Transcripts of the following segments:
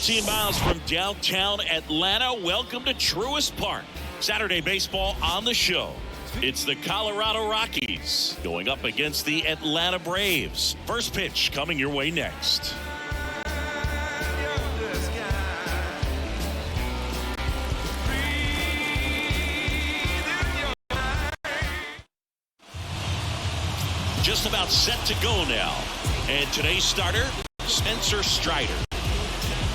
15 miles from downtown Atlanta. Welcome to Truist Park. Saturday baseball on the show. It's the Colorado Rockies going up against the Atlanta Braves. First pitch coming your way next. Just about set to go now. And today's starter, Spencer Strider.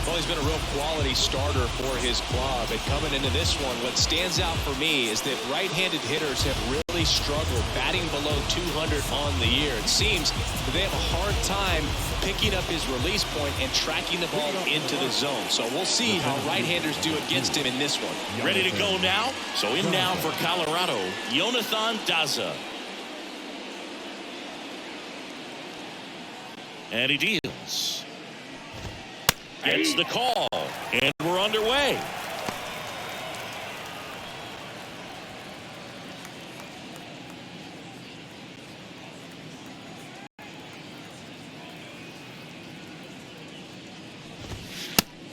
Well, he's been a real quality starter for his club. And coming into this one, what stands out for me is that right-handed hitters have really struggled batting below 200 on the year. It seems that they have a hard time picking up his release point and tracking the ball into the zone. So we'll see how right-handers do against him in this one. Ready to go now? So in now for Colorado, Jonathan Daza. And he deals. Gets the call. And we're underway.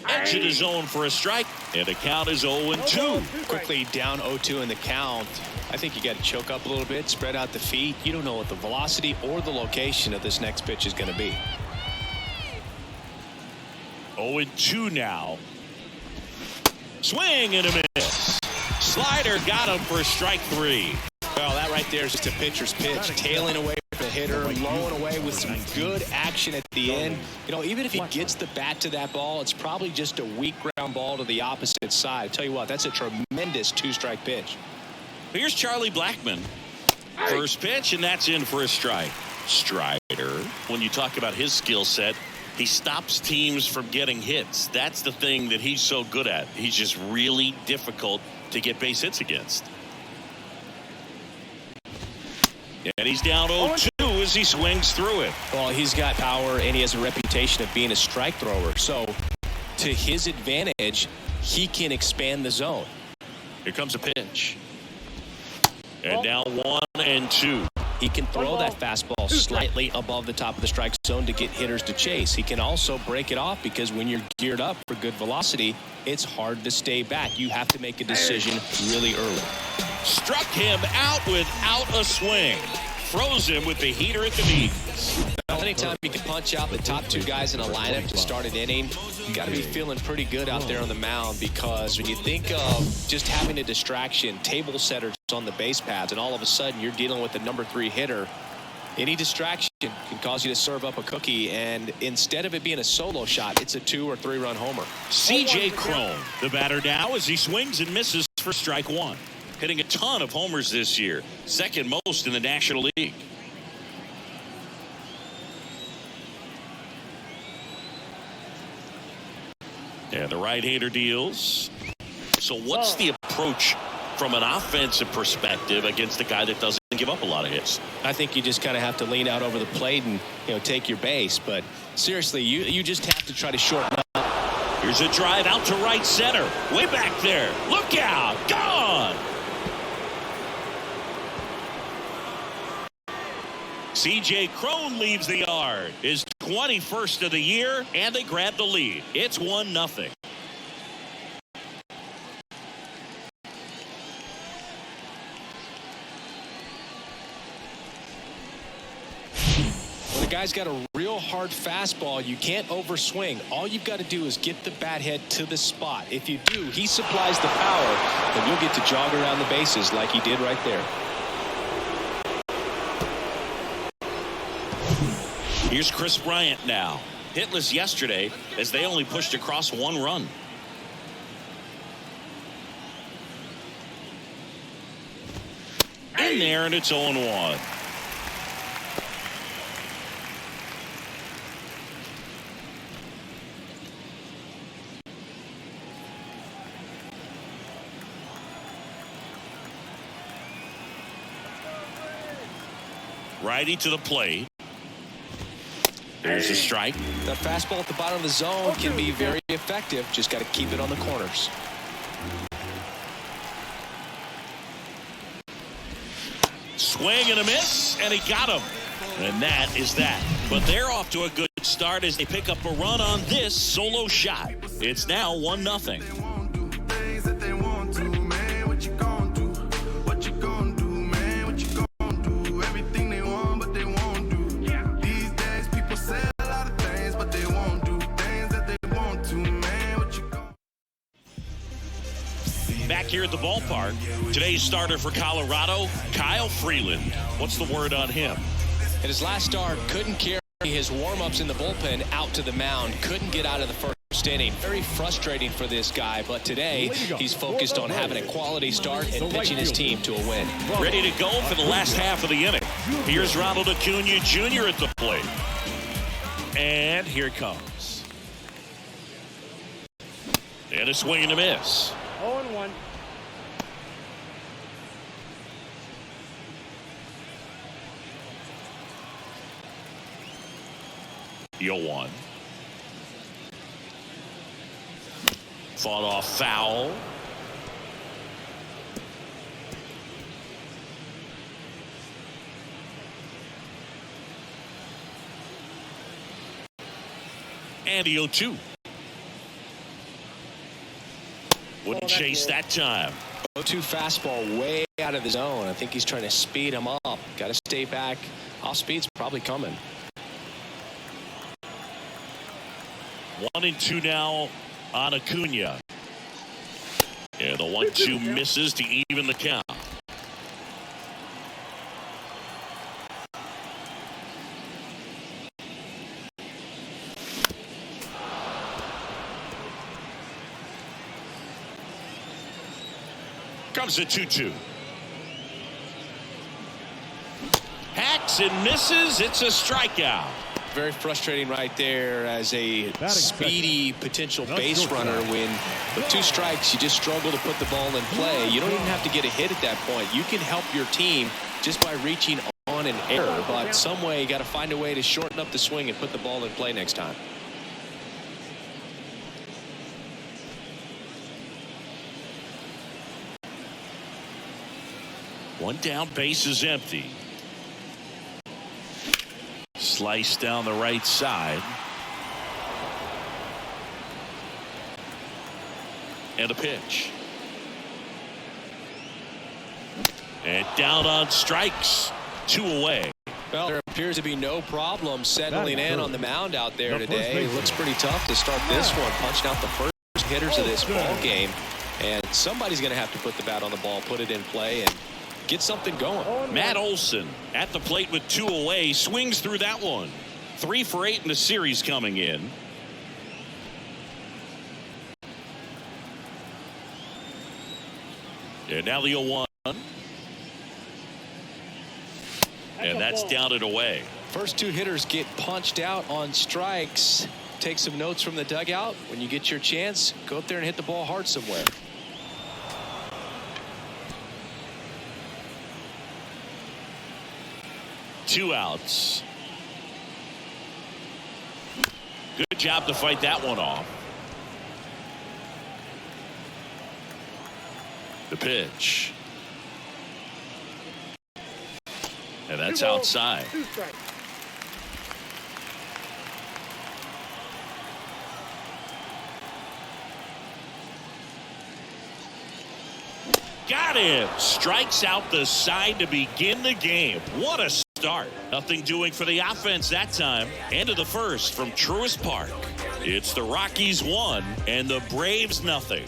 Exit the zone for a strike. And the count is 0-2. Quickly down 0-2 in the count. I think you got to choke up a little bit, spread out the feet. You don't know what the velocity or the location of this next pitch is going to be. 0-2 now. Swing and a miss. Slider got him for strike 3. Well, that right there is just a pitcher's pitch. Tailing away from the hitter, blowing away with some good action at the end. You know, even if he gets the bat to that ball, it's probably just a weak ground ball to the opposite side. Tell you what, that's a tremendous two-strike pitch. Here's Charlie Blackmon. First pitch, and that's in for a strike. Strider, when you talk about his skill set, he stops teams from getting hits. That's the thing that he's so good at. He's just really difficult to get base hits against. And he's down 0-2 as he swings through it. Well, he's got power, and he has a reputation of being a strike thrower. So, to his advantage, he can expand the zone. Here comes a pitch. And now 1-2. He can throw that fastball slightly above the top of the strike zone to get hitters to chase. He can also break it off because when you're geared up for good velocity, it's hard to stay back. You have to make a decision really early. Struck him out without a swing. Froze him with the heater at the knees. Well, anytime you can punch out the top two guys in a lineup to start an inning, you got to be feeling pretty good out there on the mound, because when you think of just having a distraction, table setters on the base paths, and all of a sudden you're dealing with the number 3 hitter, any distraction can cause you to serve up a cookie, and instead of it being a solo shot, it's a 2 or 3 run homer. C.J. Cron, the batter now, as he swings and misses for strike 1. Hitting a ton of homers this year, second most in the National League. And the right-hander deals. So what's the approach from an offensive perspective against a guy that doesn't give up a lot of hits? I think you just kind of have to lean out over the plate and, take your base. But seriously, you just have to try to shorten up. Here's a drive out to right center. Way back there. Look out. Gone. C.J. Cron leaves the yard. His 21st of the year, and they grab the lead. It's 1-0. When a guy's got a real hard fastball, you can't overswing. All you've got to do is get the bat head to the spot. If you do, he supplies the power, and you'll get to jog around the bases like he did right there. Here's Chris Bryant now. Hitless yesterday as they only pushed across 1 run. In there, and it's 0-1. Righty to the plate. There's a strike. The fastball at the bottom of the zone can be very effective. Just got to keep it on the corners. Swing and a miss, and he got him. And that is that. But they're off to a good start as they pick up a run on this solo shot. It's now 1-0. Back here at the ballpark, today's starter for Colorado, Kyle Freeland. What's the word on him? In his last start, couldn't carry his warm-ups in the bullpen out to the mound. Couldn't get out of the first inning. Very frustrating for this guy, but today he's focused on having a quality start and pitching his team to a win. Ready to go for the last half of the inning. Here's Ronald Acuna Jr. at the plate. And here it comes. And a swing and a miss. 0-1. One. Fought off foul. And the 0-2. Wouldn't chase that time. 0-2 fastball way out of the zone. I think he's trying to speed him up. Got to stay back. Off speed's probably coming. 1-2 now on Acuna. And the 1-2 misses to even the count. Comes the 2-2. Hacks and misses. It's a strikeout. Very frustrating right there as a speedy potential base runner. When with 2 strikes, you just struggle to put the ball in play. You don't even have to get a hit at that point. You can help your team just by reaching on an error, but some way you got to find a way to shorten up the swing and put the ball in play next time. One down, base is empty. Slice down the right side. And a pitch. And down on strikes. 2 away. Well, there appears to be no problem settling in on the mound out there today. It looks pretty tough to start this one, punching out the first hitters of this ball game. And somebody's going to have to put the bat on the ball, put it in play, and get something going. Matt Olson at the plate with 2 away. Swings through that one. 3 for 8 in the series coming in. And now the 0-1. And that's down and away. First 2 hitters get punched out on strikes. Take some notes from the dugout. When you get your chance, go up there and hit the ball hard somewhere. Two outs. Good job to fight that one off. The pitch. And that's outside. 2 strikes. Got him. Strikes out the side to begin the game. What a start. Nothing doing for the offense that time. End of the first from Truist Park. It's the Rockies 1 and the Braves nothing.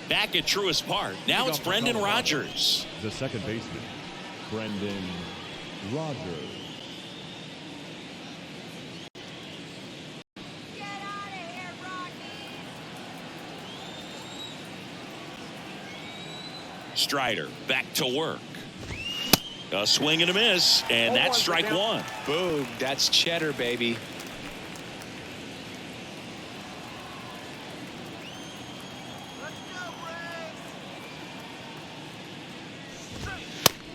Back at Truist Park. Now it's Brendan Rodgers. The second baseman, Brendan Rodgers. Strider back to work. A swing and a miss, and that's strike 1. Boom. That's cheddar, baby.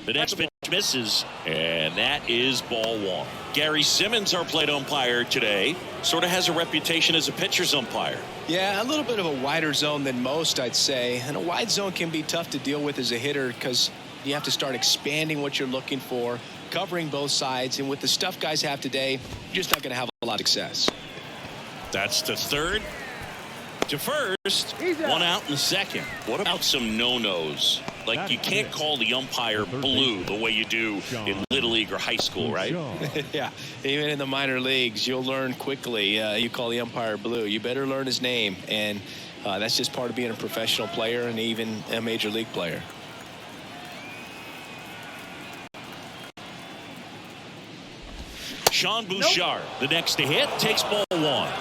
The next pitch misses, and that is ball 1. Gary Simmons, our plate umpire today, sort of has a reputation as a pitcher's umpire. Yeah, a little bit of a wider zone than most, I'd say. And a wide zone can be tough to deal with as a hitter because you have to start expanding what you're looking for, covering both sides. And with the stuff guys have today, you're just not going to have a lot of success. That's to third. To first. One out in the second. What about some no-nos? Like, you can't call the umpire blue the way you do in Little League or high school, right? Yeah, even in the minor leagues, you'll learn quickly. You call the umpire blue. You better learn his name, and that's just part of being a professional player and even a major league player. Sean Bouchard, the next to hit, takes ball one.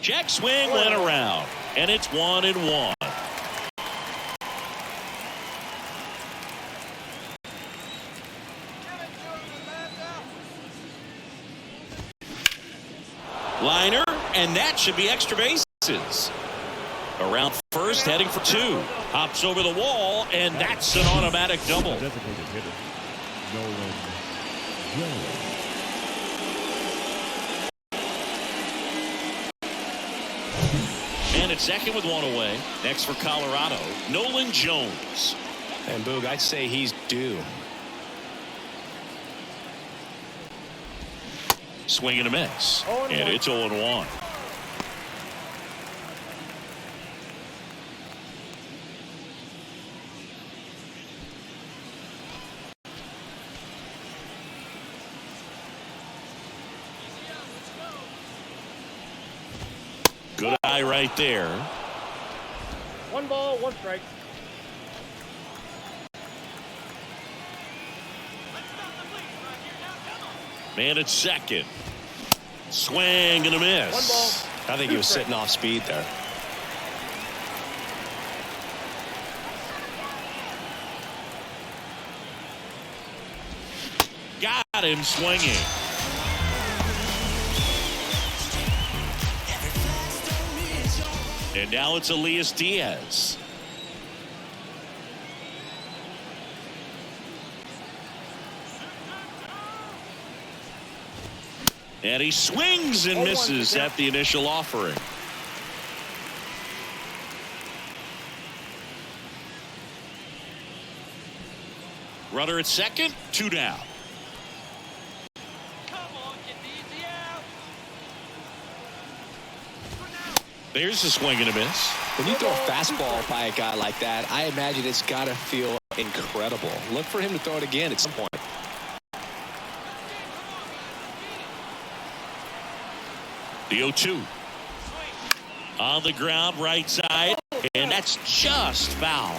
Check swing went around, and it's 1-1. Liner, and that should be extra bases. Around first, heading for two. Hops over the wall, and that's an automatic double. Designated hitter, Nolan Jones. And at second with one away. Next for Colorado, Nolan Jones. And Boog, I'd say he's due. Swing and a miss. And it's 0-1. Good eye right there. 1 ball, 1 strike. Man at second. Swing and a miss. 1 ball. I think he was sitting off speed there. Got him swinging. And now it's Elias Diaz. And he swings and misses at the initial offering. Runner at second, 2 down. There's a swing and a miss. When you throw a fastball by a guy like that, I imagine it's got to feel incredible. Look for him to throw it again at some point. The 0-2. On the ground, right side, and that's just foul.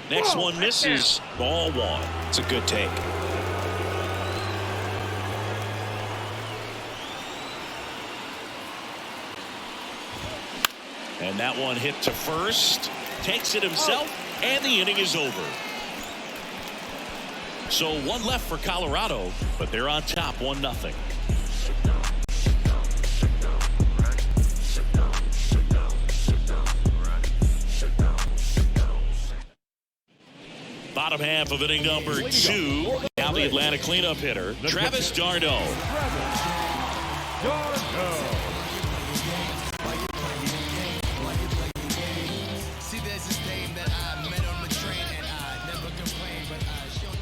Next one misses. Ball 1. It's a good take. And that one hit to first. Takes it himself, and the inning is over. So 1 left for Colorado, but they're on top 1-0. Bottom half of inning number 2. Now the Atlanta cleanup hitter, Travis d'Arnaud.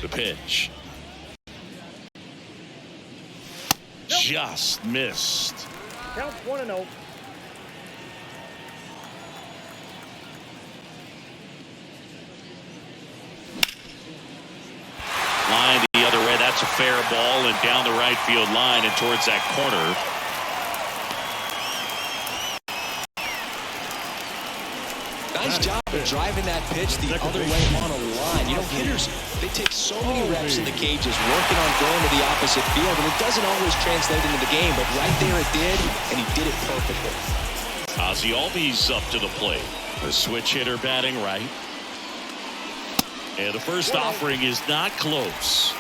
The pitch. Just missed. Counts 1-0. Line the other way. That's a fair ball and down the right field line and towards that corner. Nice job of driving that pitch the other way on a line. You know, hitters, they take so many reps in the cages working on going to the opposite field, and it doesn't always translate into the game, but right there it did, and he did it perfectly. Ozzie Albies up to the plate. The switch hitter batting right. And the first offering is not close.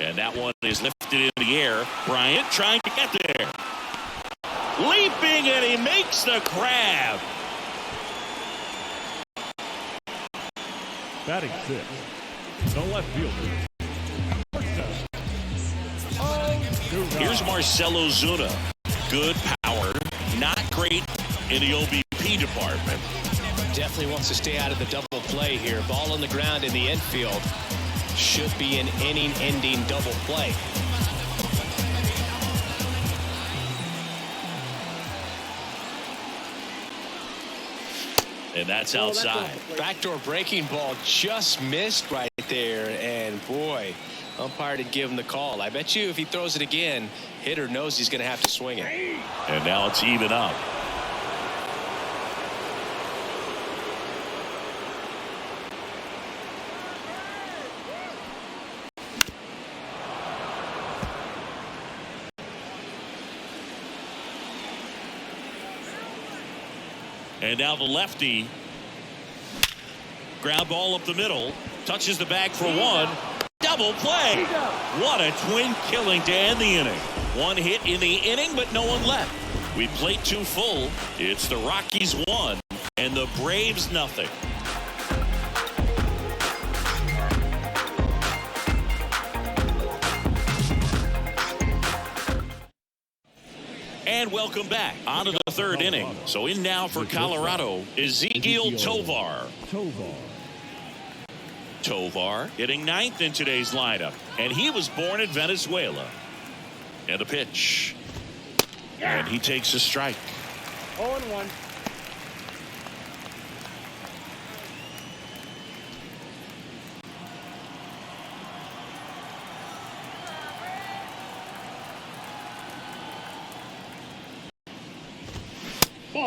And that one is lifted in the air. Bryant trying to get there. Leaping, and he makes the grab. Batting sixth, the left fielder. Here's Marcell Ozuna. Good power, not great in the OBP department. Definitely wants to stay out of the double play here. Ball on the ground in the infield. Should be an inning-ending double play. And that's outside. Backdoor breaking ball just missed right there. And boy, umpire didn't give him the call. I bet you if he throws it again, hitter knows he's going to have to swing it. And now it's even up. And now the lefty. Ground ball up the middle. Touches the bag for one. Double play. What a twin killing to end the inning. One hit in the inning, but no one left. We played two full. It's the Rockies 1 and the Braves nothing. And welcome back on to the third inning. So in now for Colorado, Ezequiel Tovar. Tovar hitting ninth in today's lineup. And he was born in Venezuela. And a pitch. And he takes a strike. 0-1.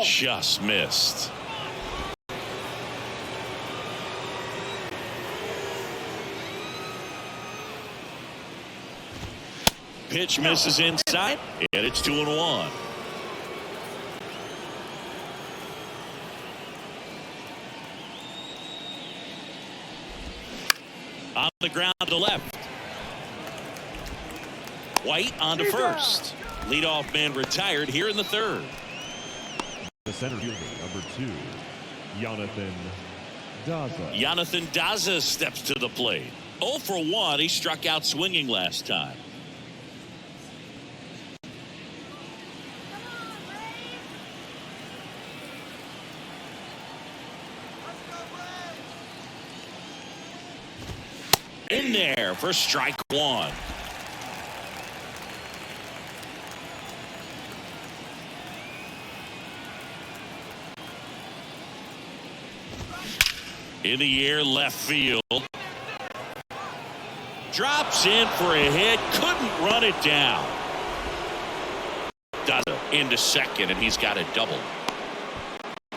Just missed. Pitch misses inside, and it's 2-1. On the ground to left. White on to first. Leadoff man retired here in the third. The center fielder, number 2, Jonathan Daza. Jonathan Daza steps to the plate. 0 for 1. He struck out swinging last time. In there for strike one. In the air, left field. Drops in for a hit. Couldn't run it down. Does it into second, and he's got a double.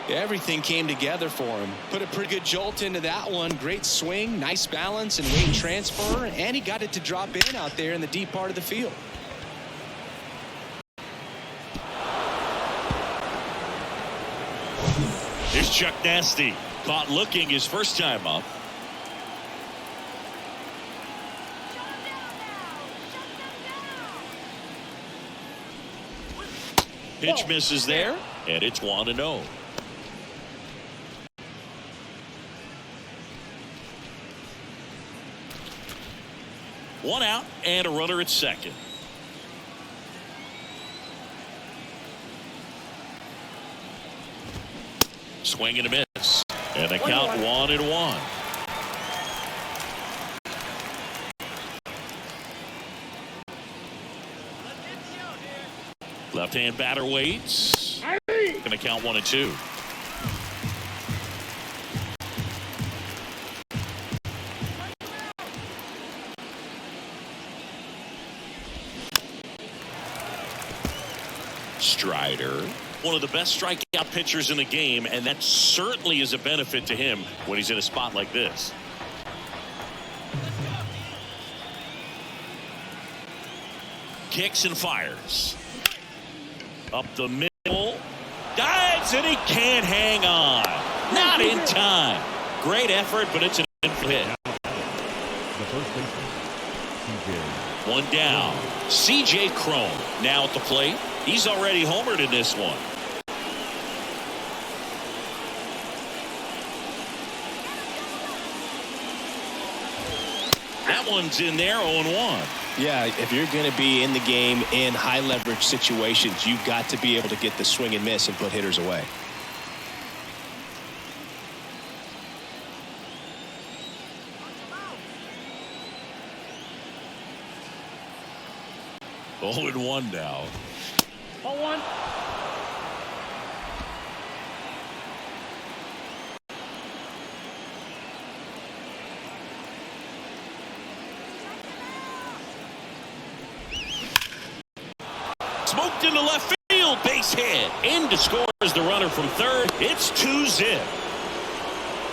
Everything came together for him. Put a pretty good jolt into that one. Great swing, nice balance and weight transfer, and he got it to drop in out there in the deep part of the field. Here's Chuck Nasty. Caught looking his first time up. Pitch misses there, and it's 1-0. One out and a runner at second. Swing and a miss. And the count 1-1. Left-hand batter waits. Going to count 1-2. Strider, one of the best strikeout pitchers in the game, and that certainly is a benefit to him when he's in a spot like this. Kicks and fires. Up the middle. Dives, and he can't hang on. Not in time. Great effort, but it's an hit. The first baseman, CJ. One down. C.J. Cron now at the plate. He's already homered in this one. That one's in there, 0-1. Yeah, if you're going to be in the game in high leverage situations, you've got to be able to get the swing and miss and put hitters away. Oh, and 1 now. 0-1. Smoked into left field, base hit. In to score is the runner from third. It's 2-zip.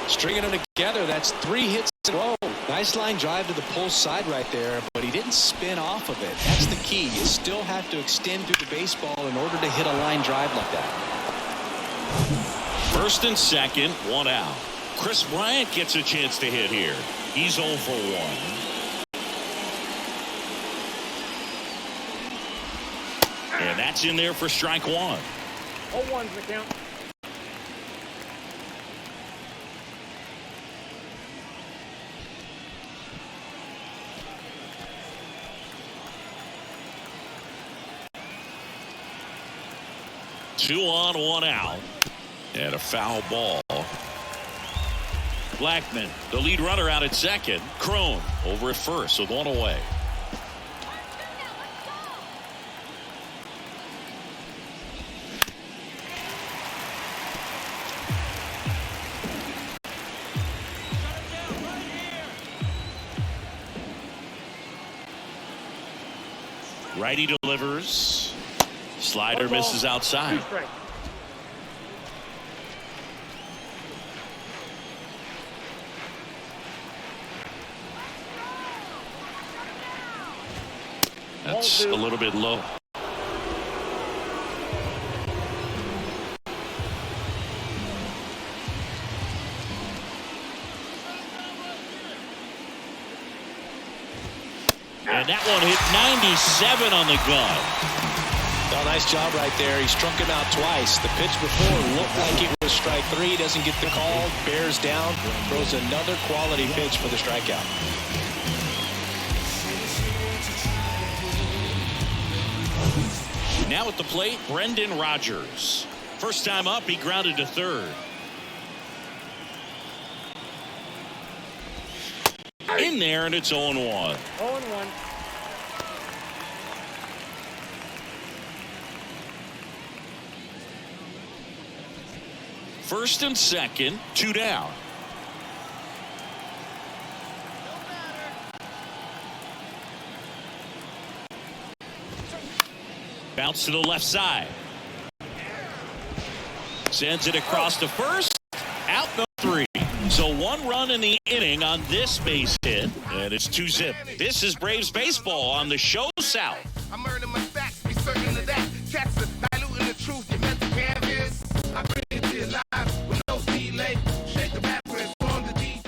Stringing them together, that's 3 hits in a row. Nice line drive to the pull side right there, but he didn't spin off of it. That's the key. You still have to extend through the baseball in order to hit a line drive like that. First and second, 1 out. Chris Bryant gets a chance to hit here. He's 0 for 1. And that's in there for strike 1. 0-1's the count. Two on, 1 out. And a foul ball. Blackman, the lead runner, out at second. Cron over at first with 1 away. Righty delivers. Slider misses outside. 2 strikes. That's a little bit low. And that one hit 97 on the gun. Oh, nice job right there. He struck him out twice. The pitch before looked like it was strike 3. Doesn't get the call. Bears down. Throws another quality pitch for the strikeout. Now at the plate, Brendan Rodgers. First time up, he grounded to third. In there, and it's 0-1. 0-1. First and second, 2 down. Bounce to the left side. Sends it across to first. Out no 3. So 1 run in the inning on this base hit, and it's 2-zip. This is Braves baseball on the show South. I'm earning my facts, be certain of that. Cats are diluting the truth. You meant to canvas. I bring it to your lives with no delay. Shake the back, transform the deep.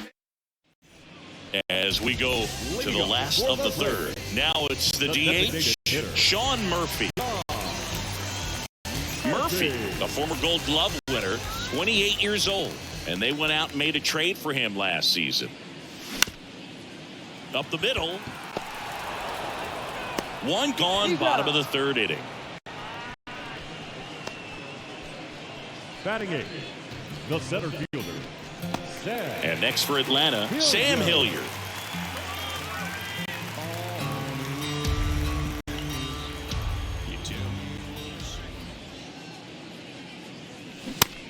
As we go to the last of the third. Now it's the DH, Sean Murphy. Murphy, a former Gold Glove winner, 28 years old. And they went out and made a trade for him last season. Up the middle. 1 gone, bottom of the third inning. Batting 8, the center fielder, Sam. And next for Atlanta, Sam Hilliard.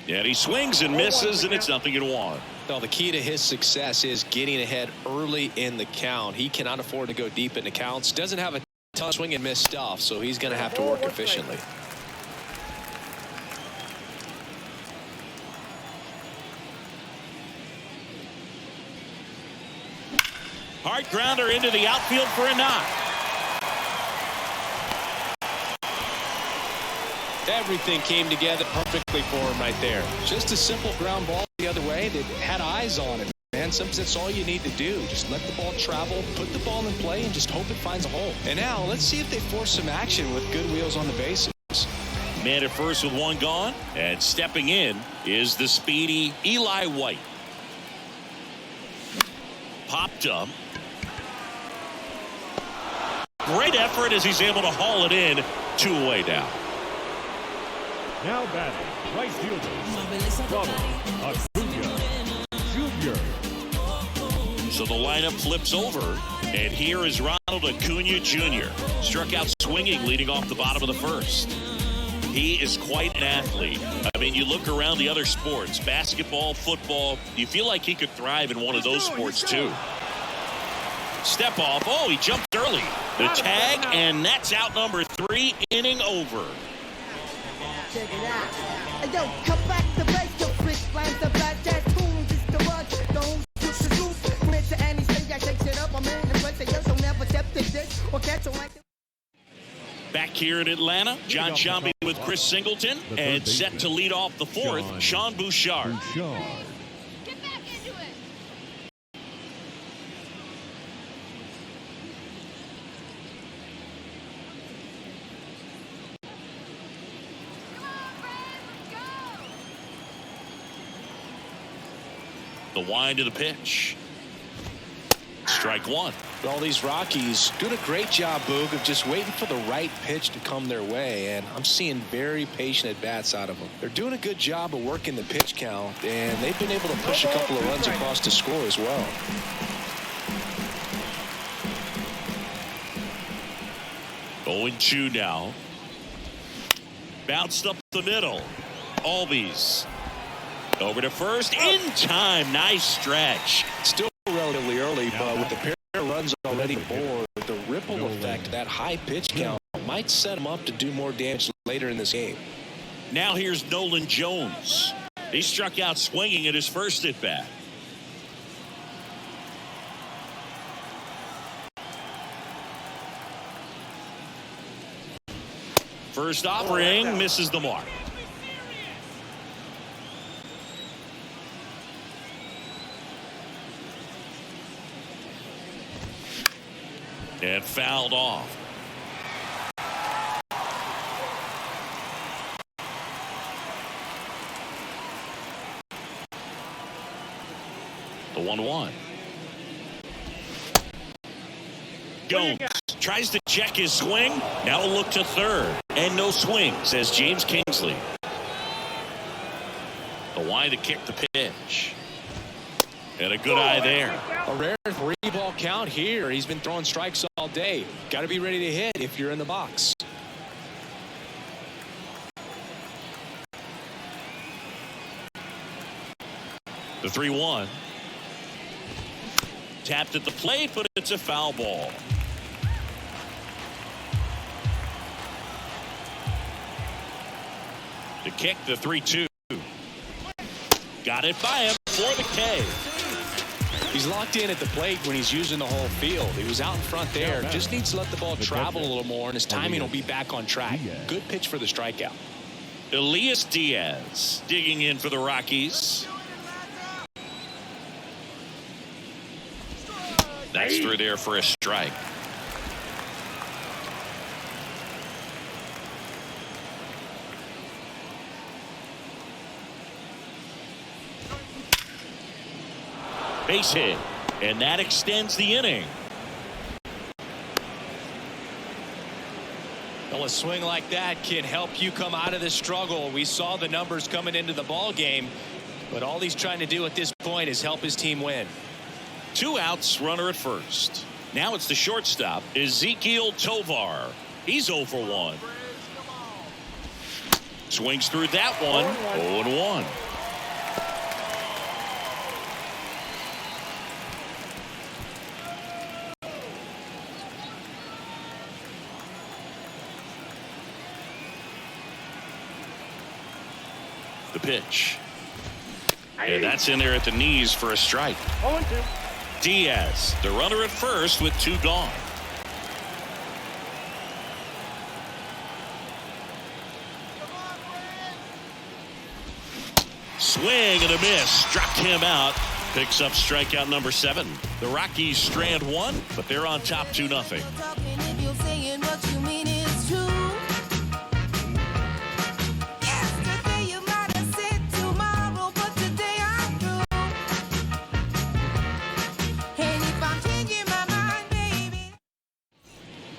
And he swings and misses, and it's 0-1. Well, the key to his success is getting ahead early in the count. He cannot afford to go deep in the counts. Doesn't have a ton of swing and miss stuff, so he's going to have to work efficiently. Hard grounder into the outfield for a knock. Everything came together perfectly for him right there. Just a simple ground ball the other way that had eyes on him, man. man. Sometimes that's all you need to do. Just let the ball travel, put the ball in play, and just hope it finds a hole. And now, let's see if they force some action with good wheels on the bases. Man at first with one gone, and stepping in is the speedy Eli White. Popped up. Great effort as he's able to haul it in. 2 away now. Now batting, right fielder, Ronald Acuna Jr. So the lineup flips over, and here is Ronald Acuna Jr. Struck out swinging leading off the bottom of the first. He is quite an athlete. I mean, you look around the other sports, basketball, football, you feel like he could thrive in one of those sports too. Step off. Oh, he jumped early. The tag, and that's out number 3, inning over. Check it out. Hey, yo, come back to base. Yo, switch lines, the bad jazz tunes. It's the rush. Don't shoot the truth. Commit to anything. I shake it up. I'm in the place. Yo, so never step to this or catch a like. Back here in Atlanta, John Sciambi with Chris Singleton, and set to lead off the 4th, Sean Bouchard. Get back into it. Come on, Brad, let's go. The wind of the pitch. Strike 1. All these Rockies doing a great job, Boog, of just waiting for the right pitch to come their way, and I'm seeing very patient at-bats out of them. They're doing a good job of working the pitch count, and they've been able to push a couple of runs across to score as well. Going 2 now. Bounced up the middle. Albies. Over to first. In time. Nice stretch. Still relatively early, but with the pair of runs already aboard, the ripple effect, that high pitch count, might set him up to do more damage later in this game. Now here's Nolan Jones. He struck out swinging at his first at bat. First offering misses the mark. And fouled off. The 1-1. Jones tries to check his swing. Now a look to third. And no swing, says James Kingsley. The wind to kick the pitch. And a good eye there. A rare 3-ball count here. He's been throwing strikes all day. Got to be ready to hit if you're in the box. The 3-1. Tapped at the plate, but it's a foul ball. The kick, the 3-2. Got it by him for the K. He's locked in at the plate when he's using the whole field. He was out in front there. Just needs to let the ball travel a little more, and his timing will be back on track. Good pitch for the strikeout. Elias Diaz digging in for the Rockies. That's through there for a strike. Base hit, and that extends the inning. Well, a swing like that can help you come out of this struggle. We saw the numbers coming into the ball game, but all he's trying to do at this point is help his team win. 2 outs, runner at first. Now it's the shortstop, Ezequiel Tovar. He's 0 for 1. Swings through that one. 0-1. The pitch. And that's in there at the knees for a strike. 0-2. Diaz, the runner at first with 2 gone. Swing and a miss. Struck him out. Picks up strikeout number 7. The Rockies strand 1, but they're on top 2-0.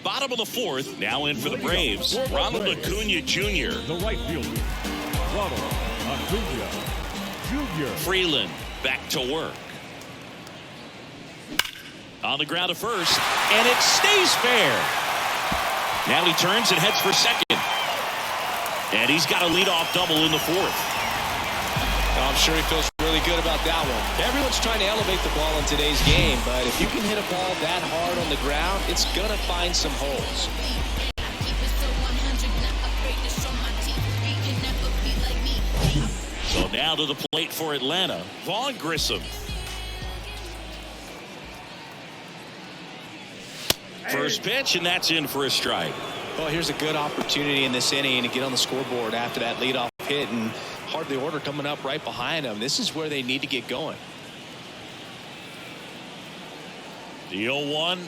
Bottom of the 4th, now in for the Braves, Ronald Acuna Jr. The right fielder, Ronald Acuna Jr. Freeland back to work. On the ground to first, and it stays fair. Now he turns and heads for second. And he's got a leadoff double in the 4th. I'm sure he feels really good about that one. Everyone's trying to elevate the ball in today's game, but if you can hit a ball that hard on the ground, it's going to find some holes. So now to the plate for Atlanta, Vaughn Grissom. First pitch, and that's in for a strike. Well, here's a good opportunity in this inning to get on the scoreboard after that leadoff hit, and hardly order coming up right behind them. This is where they need to get going. The 0-1.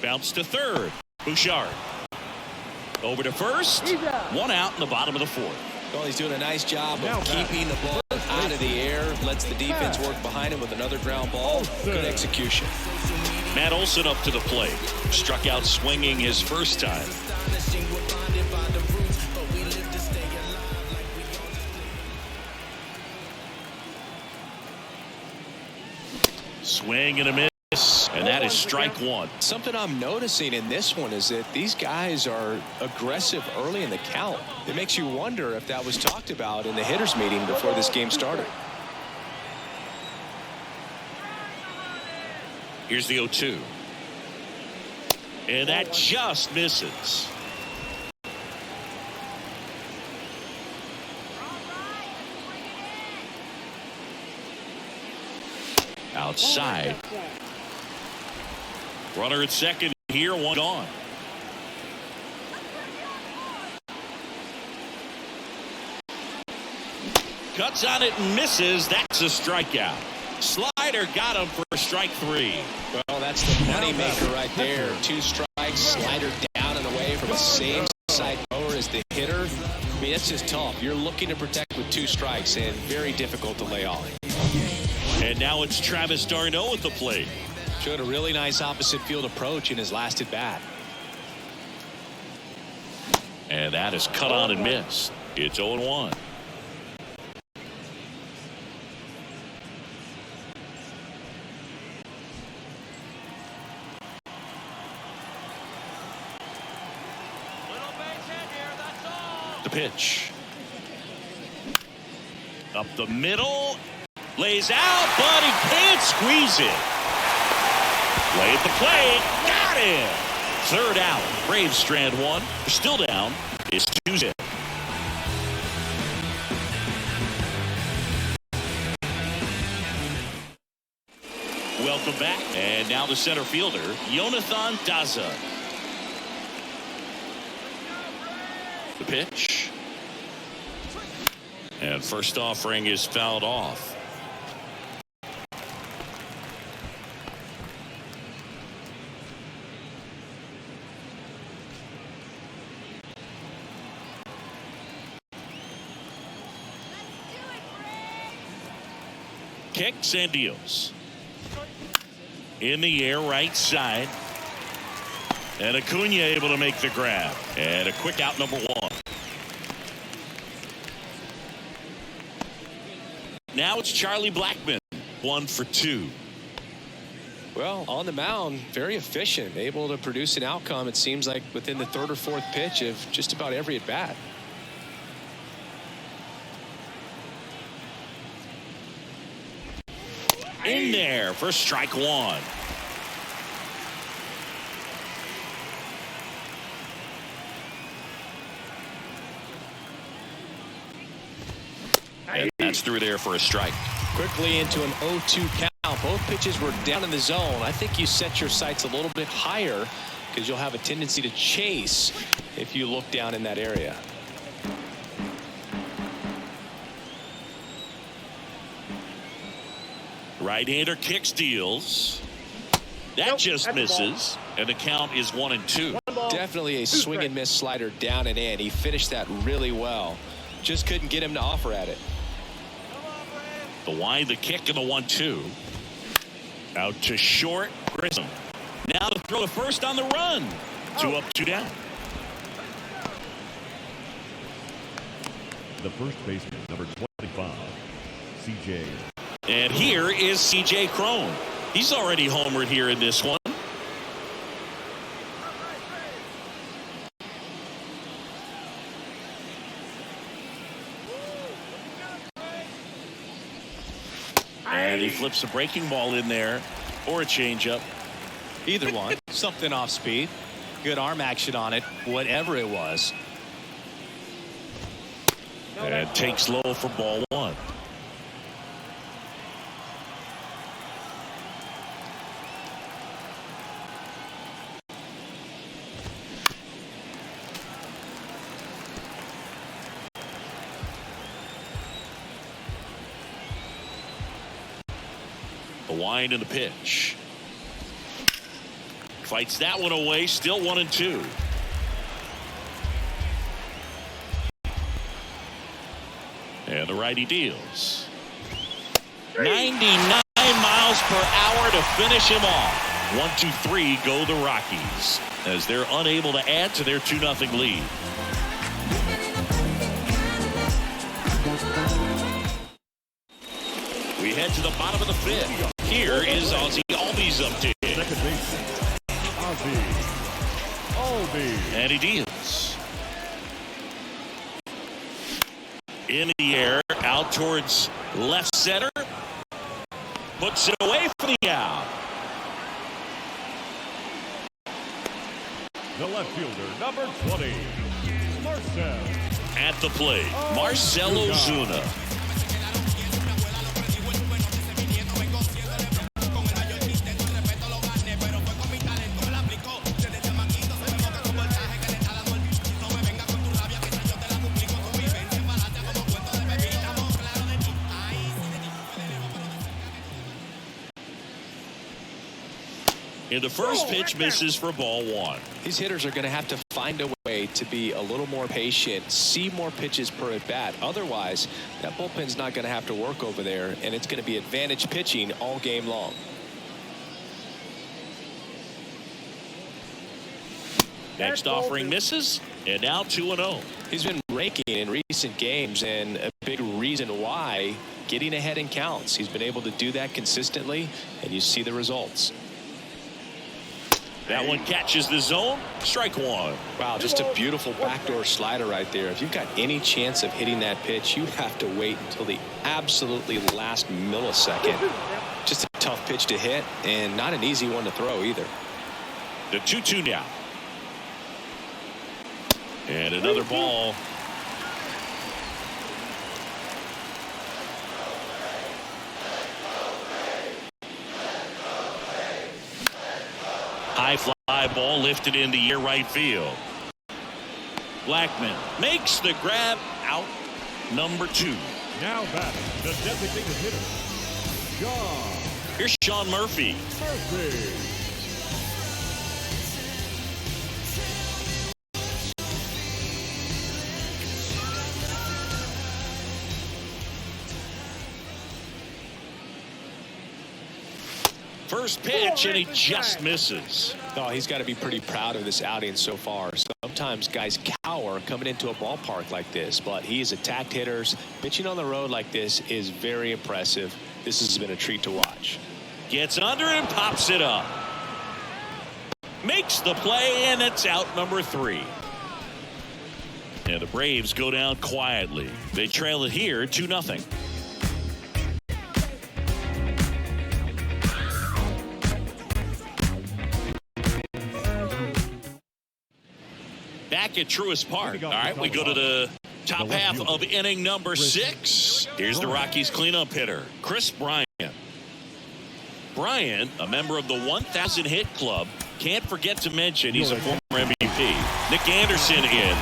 Bounce to third. Bouchard. Over to first. 1 out in the bottom of the 4th. Well, he's doing a nice job of keeping the ball out of the air. Lets the defense work behind him with another ground ball. Good execution. Matt Olson up to the plate. Struck out swinging his first time. Swing and a miss, and that is strike 1. Something I'm noticing in this one is that these guys are aggressive early in the count. It makes you wonder if that was talked about in the hitters meeting before this game started. Here's the 0-2. And that just misses. Outside. Runner at second here, 1 gone. Cuts on it and misses. That's a strikeout. Slider got him for strike 3. Well, that's the money maker right there. 2 strikes, slider down and away from a same side thrower as the hitter. I mean, that's just tough. You're looking to protect with 2 strikes and very difficult to lay off. And now it's Travis d'Arnaud at the plate. Showed a really nice opposite field approach in his last at bat. And that is cut on and missed. It's 0-1. The pitch. Up the middle. Lays out, but he can't squeeze it. Play at the plate. Got him. 3rd out. Braves strand 1. They're still down. It's 2-0. Welcome back. And now the center fielder, Jonathan Daza. The pitch. And first offering is fouled off. Kicks and deals. In the air, right side. And Acuna able to make the grab. And a quick out, number 1. Now it's Charlie Blackmon. 1 for 2. Well, on the mound, very efficient. Able to produce an outcome, it seems like, within the 3rd or 4th pitch of just about every at bat. In there for strike 1. And that's through there for a strike. Quickly into an 0-2 count. Both pitches were down in the zone. I think you set your sights a little bit higher because you'll have a tendency to chase if you look down in that area. Right-hander kick steals. That Nope, just that's a ball. misses. And the count is 1-2. One ball. Definitely a Two swing and strikes. miss slider down and in. He finished that really well. Just couldn't get him to offer at it. The wind, the kick, and the 1-2. Out to short. Grissom. Now to throw the first on the run. 2 up, 2 down. The first baseman, number 25, CJ. And here is C.J. Cron. He's already homered here in this one. And he flips a breaking ball in there or a changeup. Either one. Something off speed. Good arm action on it. Whatever it was. And takes low for ball 1. The wind and the pitch. Fights that one away. Still 1-2. And the righty deals. 99 miles per hour to finish him off. 1-2-3 go the Rockies as they're unable to add to their 2-0 lead. We head to the bottom of the 5th. Here is Ozzie Albies up to hit. Second baseman, Ozzie Albies. And he deals. In the air, out towards left center. Puts it away for the out. The left fielder, number 20, Marcell. At the plate, Marcell Ozuna. And the first pitch misses for ball 1. These hitters are going to have to find a way to be a little more patient, see more pitches per at bat. Otherwise, that bullpen's not going to have to work over there, and it's going to be advantage pitching all game long. Next offering misses, and now 2-0. He's been raking in recent games, and a big reason why, getting ahead in counts. He's been able to do that consistently, and you see the results. That one catches the zone. Strike 1. Wow, just a beautiful backdoor slider right there. If you've got any chance of hitting that pitch, you have to wait until the absolutely last millisecond. Just a tough pitch to hit, and not an easy one to throw either. The 2-2 now. And another ball. High fly ball lifted in the air right field. Blackman makes the grab out. Number 2. Now batting, the designated hitter, Sean Here's Sean Murphy. Murphy. First pitch, and he just misses. Oh, he's got to be pretty proud of this outing so far. Sometimes guys cower coming into a ballpark like this, but he has attacked hitters. Pitching on the road like this is very impressive. This has been a treat to watch. Gets under and pops it up. Makes the play, and it's out number 3. And the Braves go down quietly. They trail it here 2-0. Back at Truist Park. All right, we go to the top half of inning number 6. Here's the Rockies cleanup hitter, Chris Bryant. Bryant, a member of the 1,000 hit club, can't forget to mention he's a former MVP. Nick Anderson in.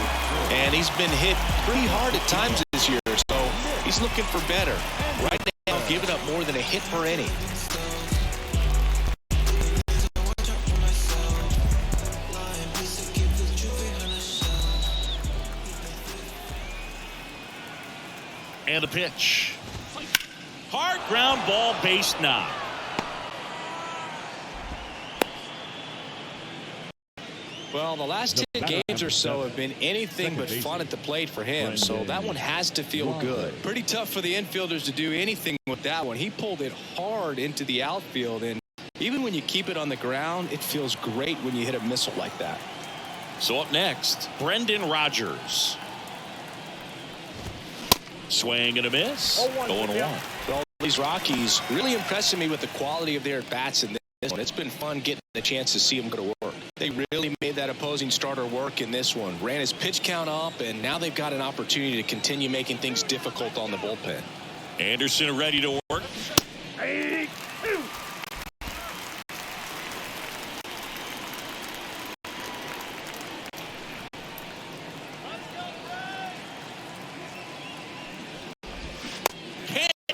And he's been hit pretty hard at times this year, so he's looking for better. Right now, giving up more than a hit per inning. And the pitch. Hard ground ball, base knock. Well, the last 10 games or so have been anything but fun at the plate for him, so that one has to feel good. Pretty tough for the infielders to do anything with that one. He pulled it hard into the outfield, and even when you keep it on the ground, it feels great when you hit a missile like that. So up next, Brendan Rodgers. Swing and a miss. 0-1. Well, these Rockies really impressing me with the quality of their at-bats in this one. It's been fun getting the chance to see them go to work. They really made that opposing starter work in this one. Ran his pitch count up, and now they've got an opportunity to continue making things difficult on the bullpen. Anderson ready to work.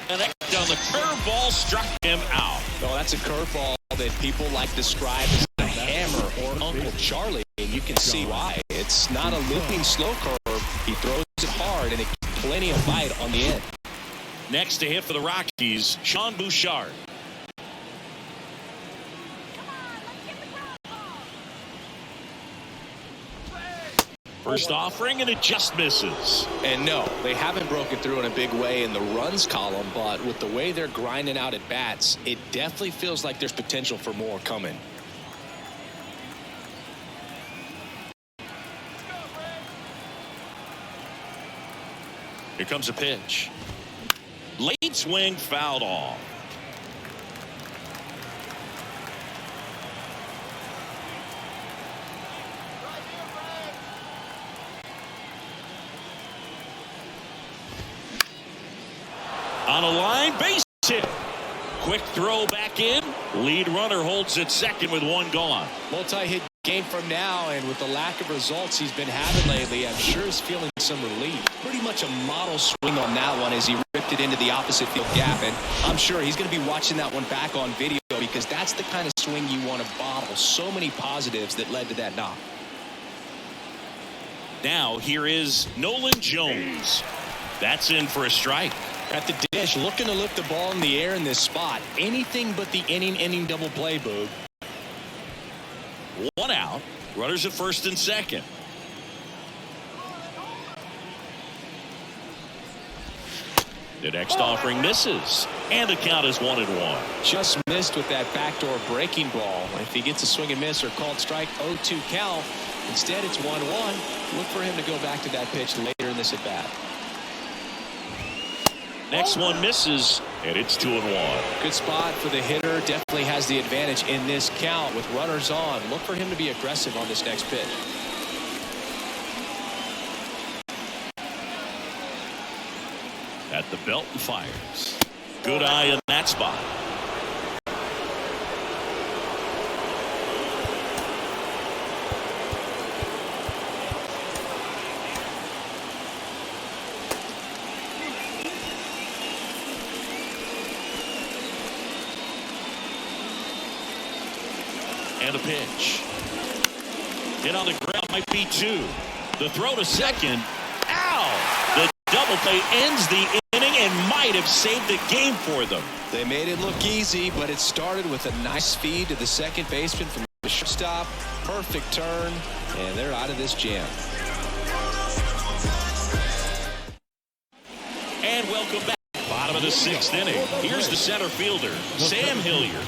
Connect on the curveball, struck him out. Well, that's a curveball that people like describe as a hammer or Uncle Charlie, and you can see why. It's not a looping slow curve. He throws it hard, and it gets plenty of bite on the end. Next to hit for the Rockies, Sean Bouchard. First offering, and it just misses. And no, they haven't broken through in a big way in the runs column, but with the way they're grinding out at bats, it definitely feels like there's potential for more coming. Here comes a pitch. Late swing, fouled off. On a line, base hit. Quick throw back in. Lead runner holds at second with one gone. Multi-hit game from now, and with the lack of results he's been having lately, I'm sure he's feeling some relief. Pretty much a model swing on that one as he ripped it into the opposite field gap, and I'm sure he's going to be watching that one back on video because that's the kind of swing you want to bottle. So many positives that led to that knock. Now here is Nolan Jones. That's in for a strike. At the dish, looking to lift the ball in the air in this spot. Anything but the inning double play, Boog. One out. Runners at first and second. The next offering misses, and the count is 1-1. Just missed with that backdoor breaking ball. If he gets a swing and miss or called strike, 0-2 count. Instead, it's 1-1. Look for him to go back to that pitch later in this at bat. Next one misses, and it's 2-1. Good spot for the hitter. Definitely has the advantage in this count with runners on. Look for him to be aggressive on this next pitch. At the belt and fires. Good eye in that spot. And a pitch. Hit on the ground might be two. The throw to second. Ow! The double play ends the inning and might have saved the game for them. They made it look easy, but it started with a nice feed to the second baseman from the shortstop. Perfect turn, and they're out of this jam. And welcome back. Bottom of the sixth inning. Here's the center fielder, Sam Hilliard.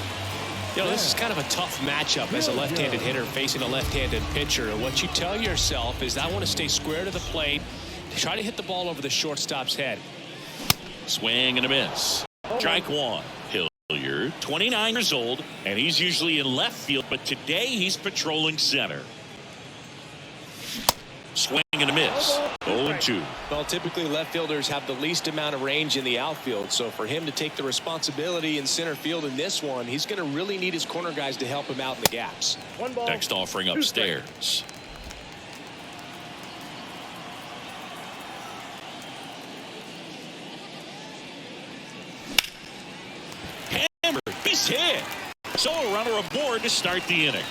You know, this is kind of a tough matchup as a left-handed hitter facing a left-handed pitcher. And what you tell yourself is I want to stay square to the plate, try to hit the ball over the shortstop's head. Swing and a miss. Strike one. Hilliard, 29 years old, and he's usually in left field, but today he's patrolling center. Swing and a miss. 0-2. Well, typically left fielders have the least amount of range in the outfield, so for him to take the responsibility in center field in this one, he's going to really need his corner guys to help him out in the gaps. Next offering upstairs. Base hit. So a runner aboard to start the inning.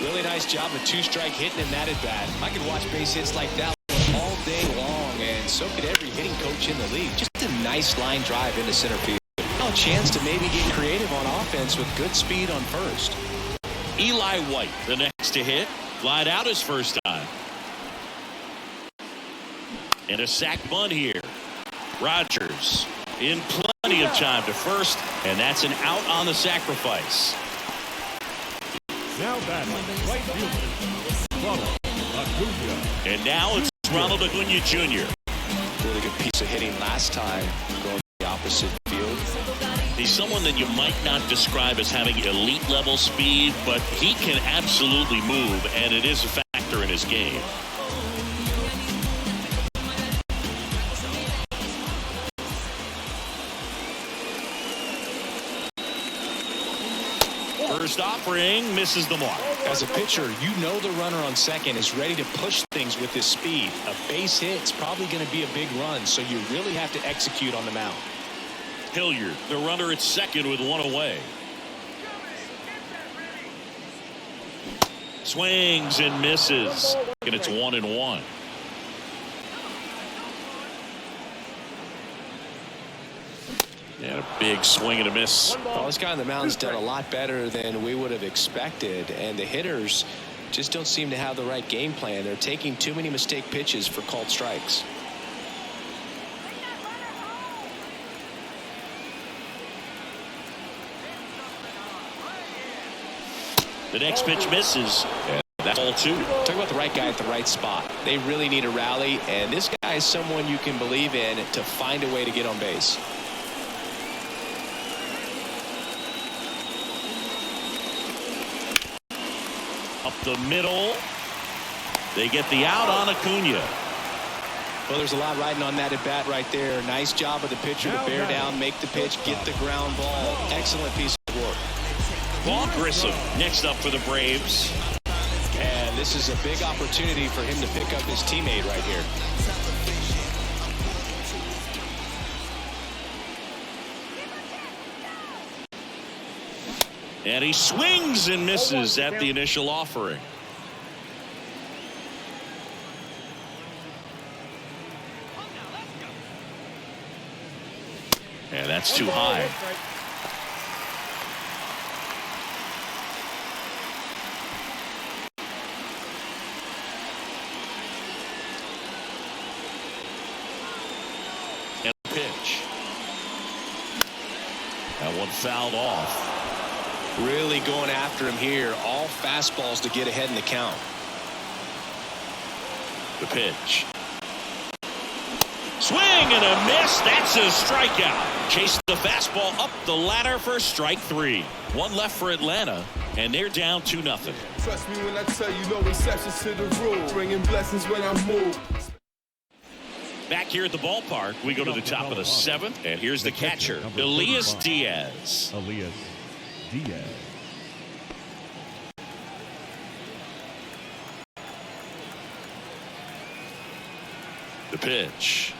Really nice job of two-strike hitting in that at bat. I could watch base hits like that all day long, and so could every hitting coach in the league. Just a nice line drive into center field. Now a chance to maybe get creative on offense with good speed on first. Eli White, the next to hit, flied out his first time. And a sac bunt here. Rogers in plenty of time to first, and that's an out on the sacrifice. Now batting, right fielder, Ronald Acuna. And now it's Ronald Acuna Jr. Really good piece of hitting last time, going to the opposite field. He's someone that you might not describe as having elite level speed, but he can absolutely move, and it is a factor in his game. First offering misses the mark. As a pitcher, you know the runner on second is ready to push things with his speed. A base hit's probably going to be a big run, so you really have to execute on the mound. Hilliard, the runner at second with one away. Swings and misses, and it's 1-1. And a big swing and a miss. Well, this guy on the mound's done a lot better than we would have expected, and the hitters just don't seem to have the right game plan. They're taking too many mistake pitches for called strikes. The next pitch misses. And that's all two. Talk about the right guy at the right spot. They really need a rally, and this guy is someone you can believe in to find a way to get on base. Up the middle. They get the out on Acuna. Well, there's a lot riding on that at bat right there. Nice job of the pitcher to bear down, make the pitch, get the ground ball. Excellent piece of work. Paul Grissom next up for the Braves. And this is a big opportunity for him to pick up his teammate right here. And he swings and misses at the initial offering. And that's too high. And pitch. That one fouled off. Really going after him here. All fastballs to get ahead in the count. The pitch. Swing and a miss. That's a strikeout. Chase the fastball up the ladder for strike three. One left for Atlanta, and they're down 2-0. Trust me when I tell you no exceptions to the rule. Bringing blessings when I move. Back here at the ballpark, we go to the top of the 7th, and here's the catcher, Elias Diaz. Elias Diaz. The pitch.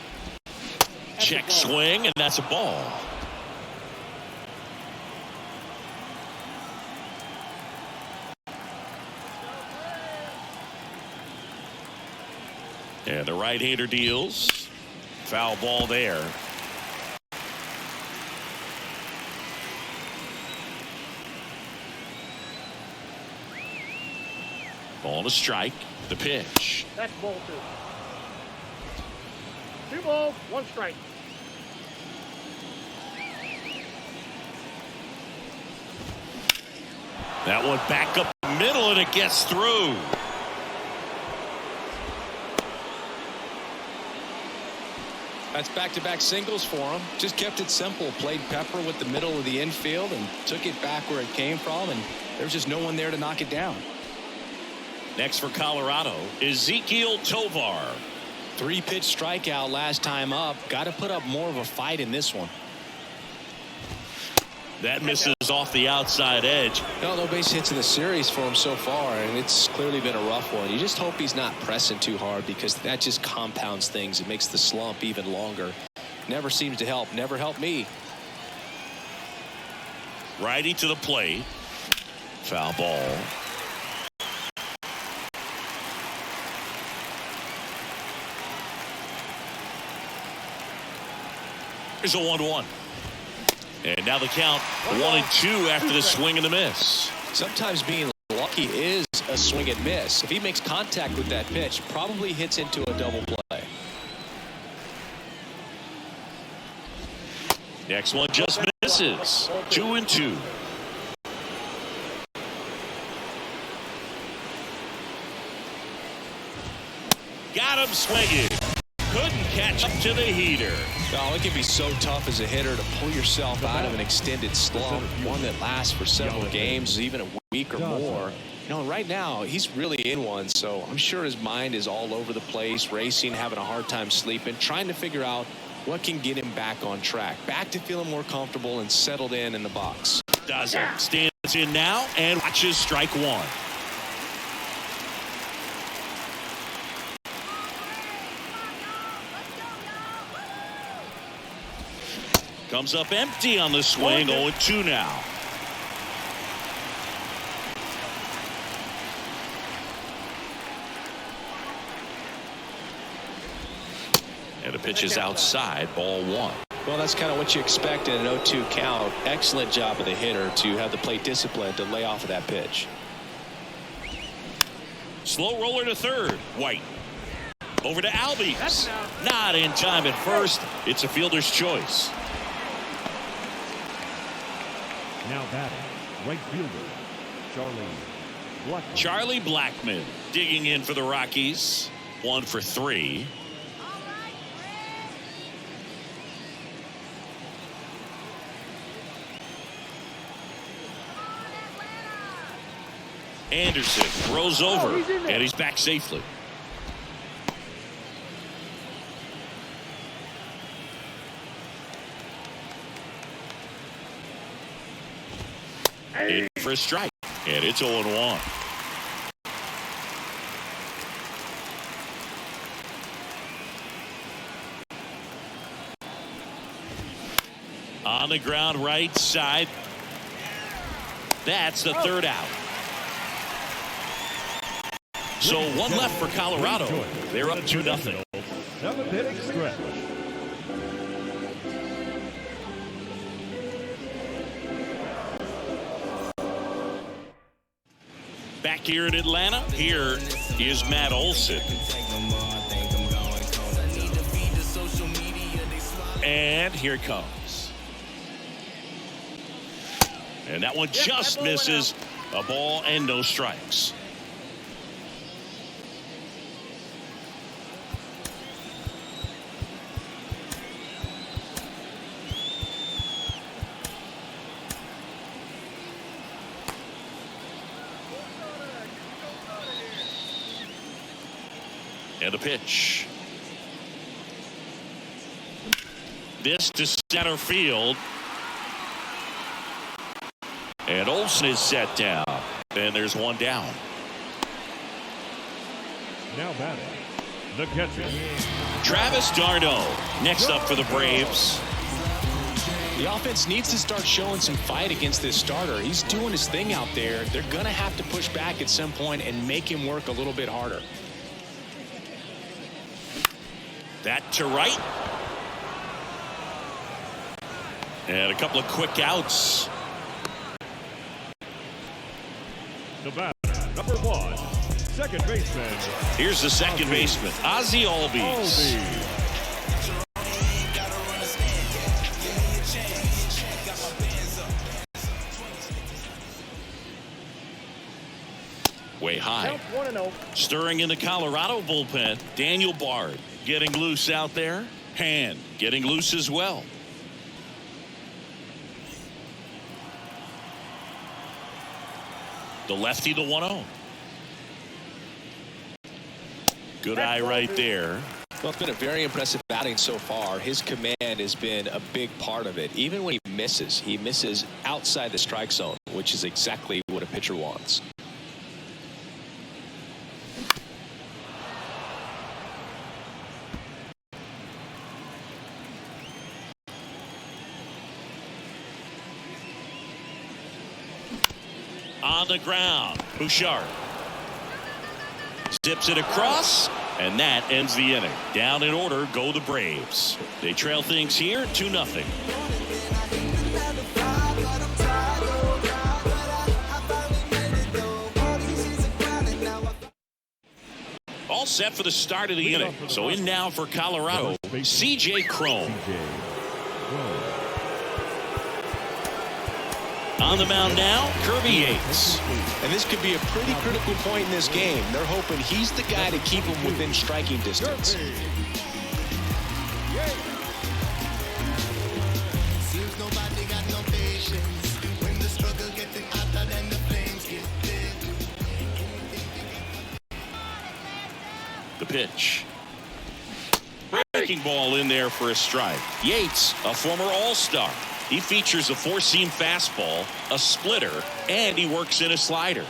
Check swing, and that's a ball. And the right-hander deals. Foul ball there. Ball to strike. The pitch. That's ball 2. 2 balls, 1 strike. That one back up the middle, and it gets through. That's back-to-back singles for him. Just kept it simple. Played pepper with the middle of the infield and took it back where it came from, and there's just no one there to knock it down. Next for Colorado, Ezequiel Tovar. 3-pitch strikeout last time up. Got to put up more of a fight in this one. That misses off the outside edge. No base hits in the series for him so far, and it's clearly been a rough one. You just hope he's not pressing too hard, because that just compounds things. It makes the slump even longer. Never seems to help. Never helped me. Righty to the plate. Foul ball. Here's a 1-1. And now the count 1-2 after the swing and the miss. Sometimes being lucky is a swing and miss. If he makes contact with that pitch, probably hits into a double play. Next one just misses. 2-2. Got him swinging. Couldn't catch up to the heater. Oh, it can be so tough as a hitter to pull yourself out of an extended slump, one that lasts for several games, even a week or more. You know, right now, he's really in one, so I'm sure his mind is all over the place, racing, having a hard time sleeping, trying to figure out what can get him back on track, back to feeling more comfortable and settled in the box. Does it. Stands in now and watches strike one. Comes up empty on the swing. 0-2 now. And the pitch is outside. Ball one. Well, that's kind of what you expect in an 0-2 count. Excellent job of the hitter to have the plate discipline to lay off of that pitch. Slow roller to third. White. Over to Albies. Not in time at first. It's a fielder's choice. Now batting, right fielder, Charlie Blackmon digging in for the Rockies. 1 for 3. Anderson throws over, and he's back safely. In for a strike, and it's 0-1. On the ground right side. That's the third out. So one left for Colorado. They're up 2-0. 7-inning stretch. Back here in Atlanta, here is Matt Olson. And here it comes. And that one just misses. A ball and no strikes. And a pitch. This to center field. And Olsen is set down. And there's one down. Now batting, the catcher, Travis d'Arnaud next up for the Braves. The offense needs to start showing some fight against this starter. He's doing his thing out there. They're going to have to push back at some point and make him work a little bit harder. That to right. And a couple of quick outs. the batter, number 1, second baseman. Here's the second baseman, Ozzie Albies. Way high. Stirring in the Colorado bullpen, Daniel Bard getting loose out there. Hand getting loose as well. The lefty, the 1-0. Good eye right there. Well, it's been a very impressive outing so far. His command has been a big part of it. Even when he misses outside the strike zone, which is exactly what a pitcher wants. On the ground, Bouchard zips it across, and that ends the inning. Down in order go the Braves. They trail things here 2-0. All set for the start of the inning. So in now for Colorado, C.J. Cron. On the mound now, Kirby Yates. And this could be a pretty critical point in this game. They're hoping he's the guy to keep them within striking distance. Seems nobody got no patience when the struggle getting hotter than the flames get lit. The pitch. Breaking ball in there for a strike. Yates, a former All-Star. He features a four-seam fastball, a splitter, and he works in a slider.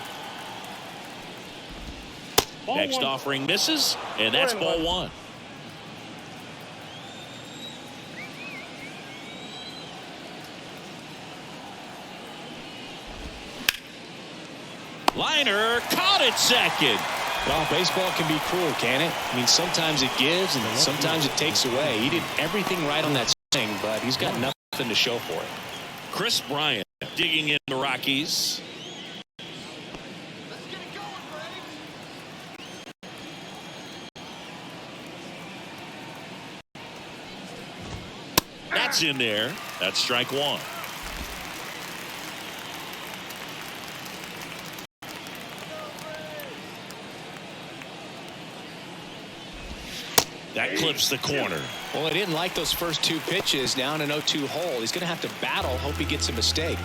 Next offering misses, and that's ball one. Liner caught at second. Well, baseball can be cruel, can it? I mean, sometimes it gives and sometimes it takes away. He did everything right on that swing, but he's got nothing to show for it. Chris Bryant digging in the Rockies. That's in there. That's strike one. That clips the corner. Well, he didn't like those first two pitches. Now in an 0-2 hole. He's going to have to battle. Hope he gets a mistake.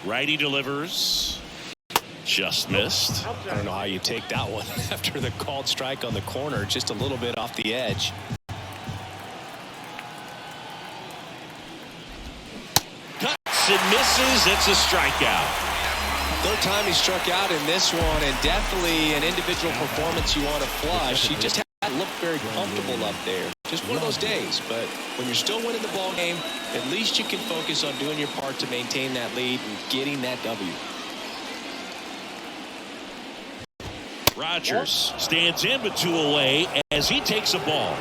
Righty delivers. Just missed. I don't know how you take that one after the called strike on the corner. Just a little bit off the edge. Cuts and misses. It's a strikeout. Third time he struck out in this one, and definitely an individual performance you want to flush. He just had to look very comfortable up there. Just one of those days. But when you're still winning the ball game, at least you can focus on doing your part to maintain that lead and getting that W. Rogers stands in with two away as he takes a ball.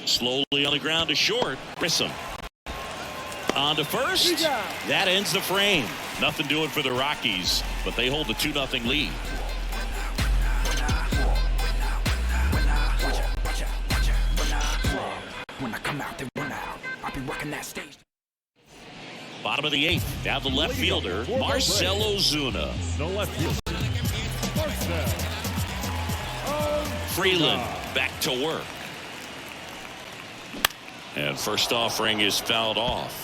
Slowly on the ground to short. Grissom on to first. That ends the frame. Nothing doing for the Rockies, but they hold the 2-0 lead. When I come out, they run out. I'll be working that stage. Bottom of the eighth. Now the left fielder, Marcell Ozuna. The left fielder, Marcell Freeland back to work. And first offering is fouled off.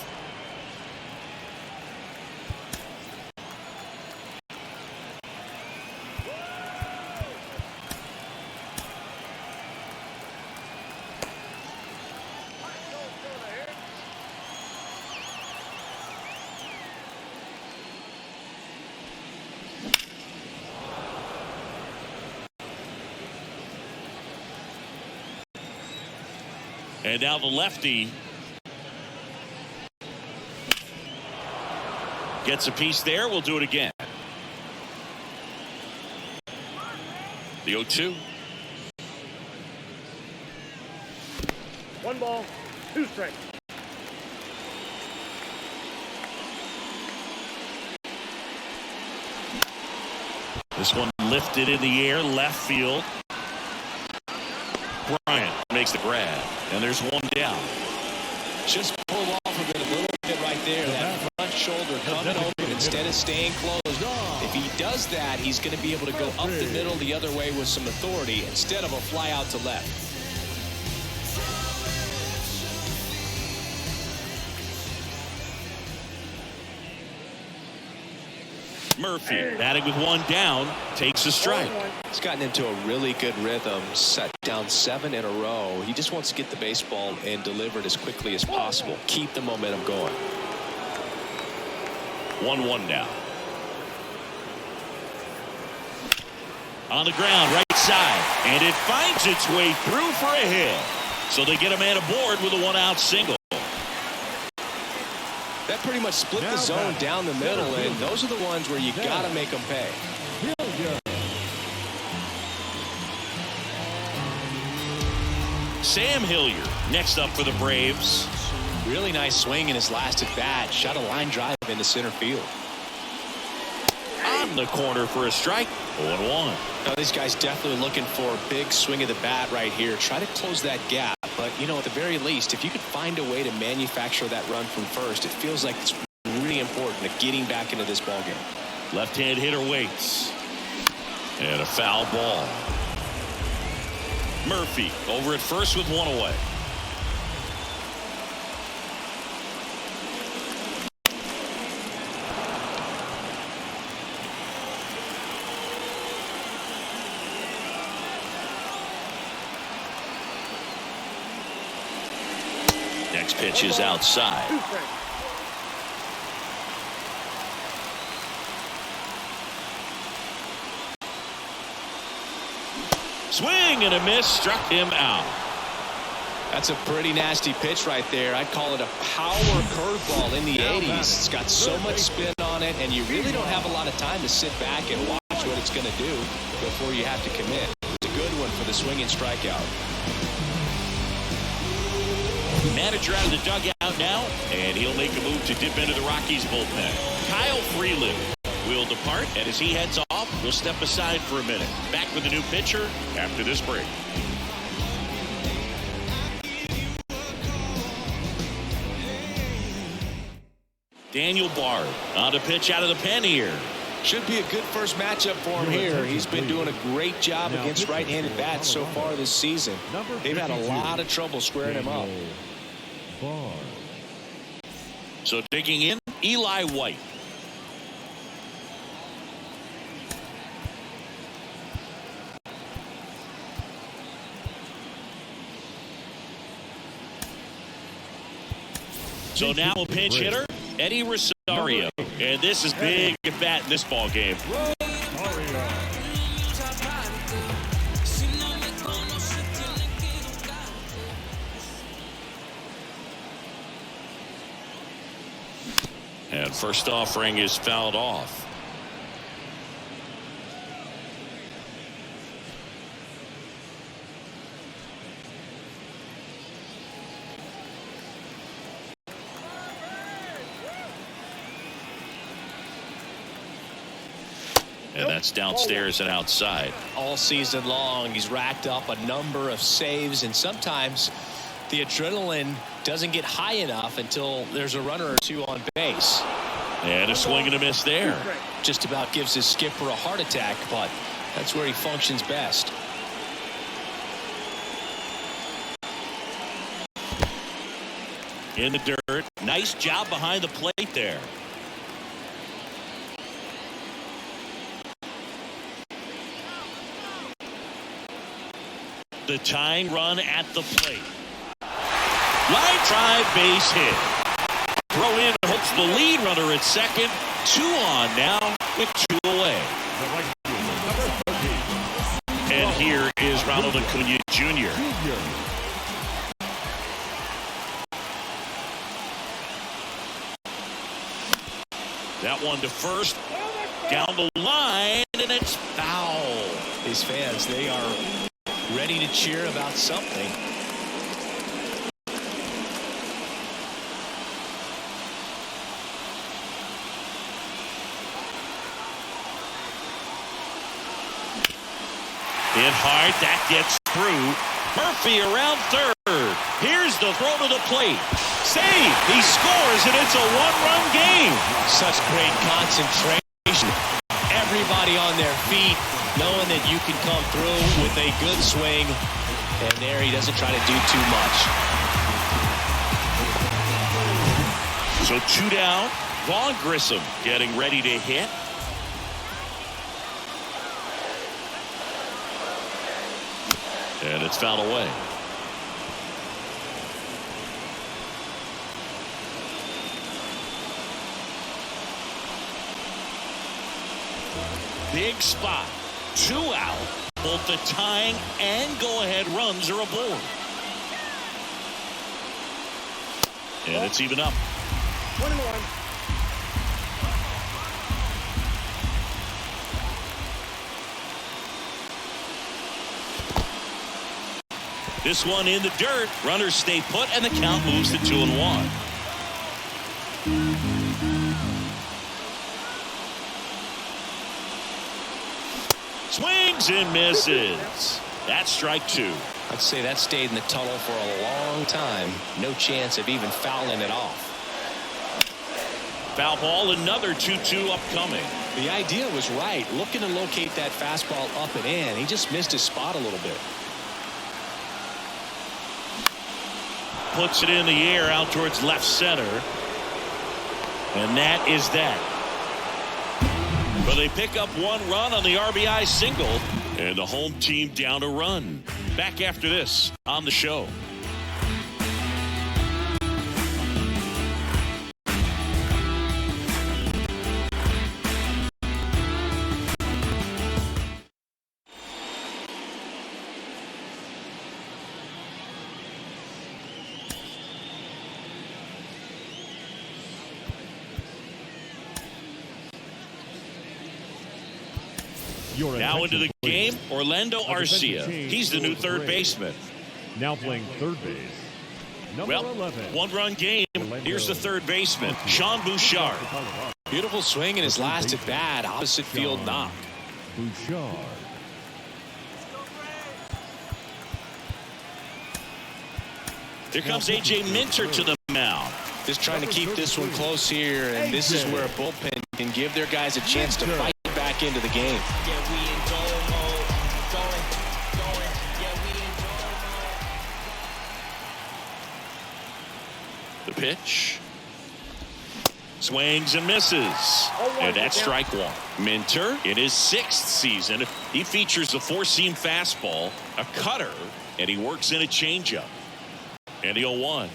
And now the lefty gets a piece there. We'll do it again. The 0-2. 1 ball, 2 strikes. This one lifted in the air, left field. Bryant makes the grab, and there's one down. Just pulled off of it a little bit right there. That front shoulder coming open instead of staying closed. If he does that, he's going to be able to go up the middle the other way with some authority instead of a fly out to left. Murphy batting with one down, takes a strike. He's gotten into a really good rhythm, set down 7 in a row. He just wants to get the baseball and deliver it as quickly as possible. Keep the momentum going. 1-1 now. On the ground, right side. And it finds its way through for a hit. So they get a man aboard with a one-out single. That pretty much split the zone down the middle, and those are the ones where you got to make them pay. Sam Hilliard next up for the Braves. Really nice swing in his last at bat. Shot a line drive into center field. On the corner for a strike. 0-1. Now, these guys definitely looking for a big swing of the bat right here. Try to close that gap. But, you know, at the very least, if you could find a way to manufacture that run from first, it feels like it's really important to getting back into this ballgame. Left-hand hitter waits. And a foul ball. Murphy over at first with one away. Next pitch is outside. Swing and a miss, struck him out. That's a pretty nasty pitch right there. I'd call it a power curveball in the 80s. It's got so much spin on it, and you really don't have a lot of time to sit back and watch what it's going to do before you have to commit. It's a good one for the swinging strikeout. Manager out of the dugout now, and he'll make a move to dip into the Rockies bullpen. Kyle Freeland will depart, and as he heads off, we'll step aside for a minute. Back with a new pitcher after this break. Daniel Bard on to pitch out of the pen here. Should be a good first matchup for him here. He's been doing a great job against right-handed bats so far this season. They've had a lot of trouble squaring him up. So digging in, Eli White. So now a pinch hitter, Eddie Rosario. And this is big at bat in this ball game. And first offering is fouled off. And that's downstairs and outside. All season long, he's racked up a number of saves, and sometimes the adrenaline doesn't get high enough until there's a runner or two on base. And a swing and a miss there. Just about gives his skipper a heart attack, but that's where he functions best. In the dirt. Nice job behind the plate there. The tying run at the plate. Line drive, base hit. Throw in, hopes the lead runner at second. 2 on now with 2 away. And here is Ronald Acuna Jr. That one to first. Down the line, and it's foul. These fans, they are ready to cheer about something. Hit hard, that gets through. Murphy around third. Here's the throw to the plate. Save, he scores, and it's a 1-run game. Such great concentration. Everybody on their feet, knowing that you can come through with a good swing. And there he doesn't try to do too much. So 2 down. Vaughn Grissom getting ready to hit. And it's fouled away. Big spot. 2 out. Both the tying and go-ahead runs are aboard. And it's even up. 1-1. This one in the dirt. Runners stay put, and the count moves to 2-1. Swings and misses. That's strike 2. I'd say that stayed in the tunnel for a long time. No chance of even fouling it off. Foul ball, another 2-2 upcoming. The idea was right. Looking to locate that fastball up and in. He just missed his spot a little bit. Puts it in the air out towards left center. And that is that. But they pick up 1 run on the RBI single. And the home team down a run. Back after this on the show. Now into the game, Orlando Arcia. He's the new third baseman. Now playing third base. Number 11. 1-run game. Here's the third baseman, Sean Bouchard. Beautiful swing in his last at bat. Opposite field knock. Bouchard. Here comes A.J. Minter to the mound. Just trying to keep this one close here, and this is where a bullpen can give their guys a chance to fight back into the game. The pitch. Swings and misses. And that's strike 1. Minter in his 6th season. He features a 4-seam fastball, a cutter, and he works in a changeup. And the 0-1.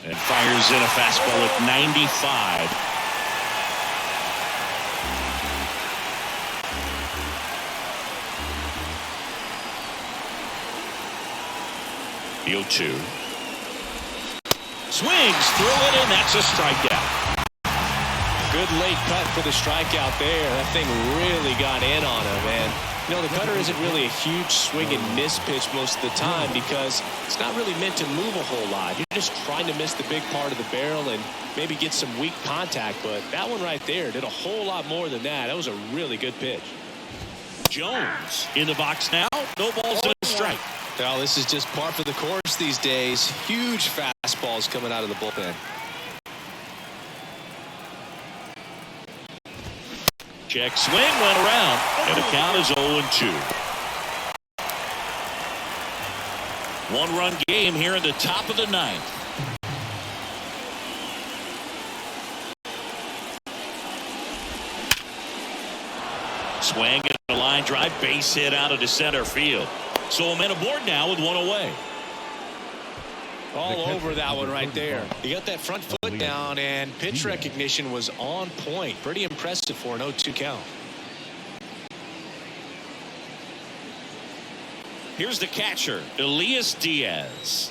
And fires in a fastball at 95. The 0-2. Swings through it, and that's a strikeout. Good late cut for the strikeout there. That thing really got in on him, and you know the cutter isn't really a huge swing and miss pitch most of the time because it's not really meant to move a whole lot. You're just trying to miss the big part of the barrel and maybe get some weak contact, but that one right there did a whole lot more than that. That was a really good pitch. Jones in the box now. No balls and a strike. Well, this is just par for the course these days. Huge fastballs coming out of the bullpen. Check swing went around, and the count is 0-2. 1-run game here in the top of the 9th. Swing and a line drive, base hit out of the center field. So a man aboard now with 1 away. All over that one right there. He got that front foot down, and pitch recognition was on point. Pretty impressive for an 0-2 count. Here's the catcher, Elias Diaz.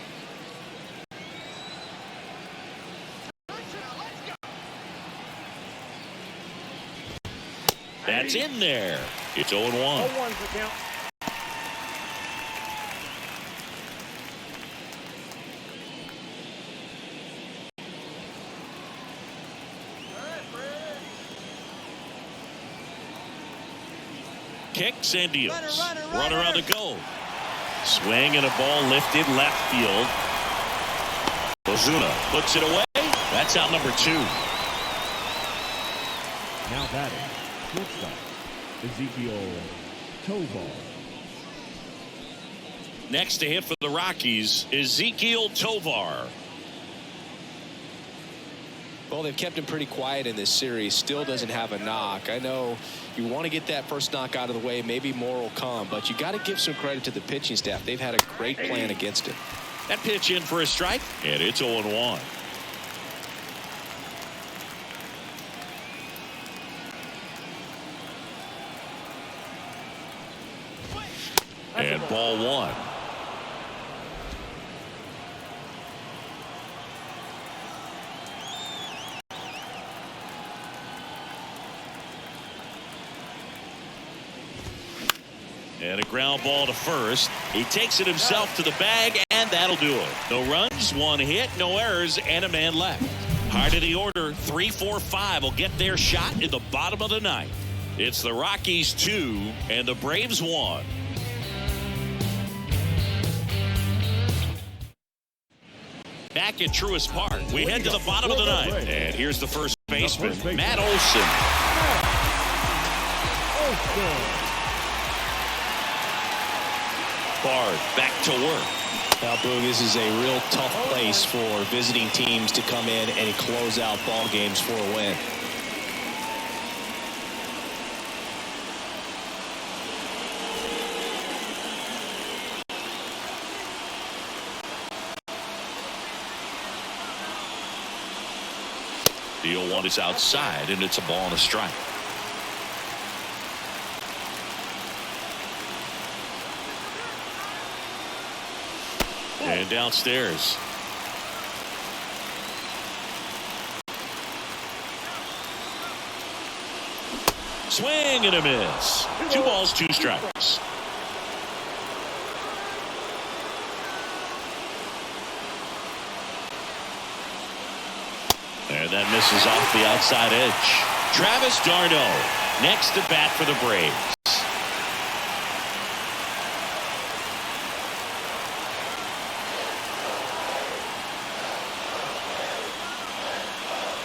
That's in there. It's 0-1. 0-1 for count. Kicks and deals. Runner on the go. Swing and a ball lifted left field. Ozuna puts it away. That's out number 2. Now batting, shortstop, Ezekiel Tovar. Next to hit for the Rockies, Ezekiel Tovar. Well, they've kept him pretty quiet in this series. Still doesn't have a knock. I know you want to get that first knock out of the way. Maybe more will come, but you got to give some credit to the pitching staff. They've had a great plan against it. That pitch in for a strike, and it's 0-1. ball one. And a ground ball to first. He takes it himself to the bag, and that'll do it. No runs, one hit, no errors, and a man left. Heart of the order, 3, 4, 5 will get their shot in the bottom of the ninth. It's the Rockies 2 and the Braves 1. Back at Truist Park, we head to the bottom of the ninth. And here's the first baseman, Matt Olson. Bard back to work. Now, Boog, this is a real tough place for visiting teams to come in and close out ball games for a win. The 0-1 is outside, and it's a ball and a strike. And downstairs. Swing and a miss. 2 balls, 2 strikes. And that misses off the outside edge. Travis d'Arnaud next to bat for the Braves.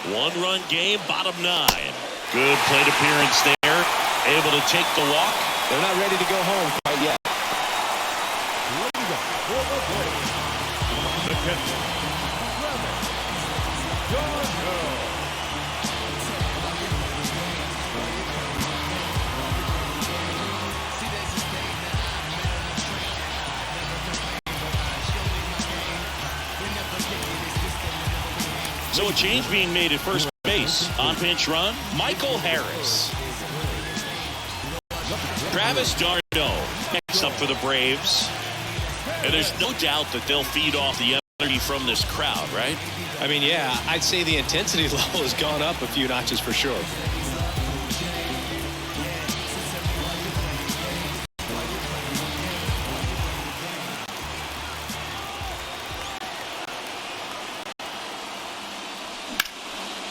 One-run game, bottom 9. Good plate appearance there. Able to take the walk. They're not ready to go home quite yet. So a change being made at first base. On pinch run, Michael Harris. Travis d'Arnaud next up for the Braves. And there's no doubt that they'll feed off the energy from this crowd, right? I mean, yeah, I'd say the intensity level has gone up a few notches for sure.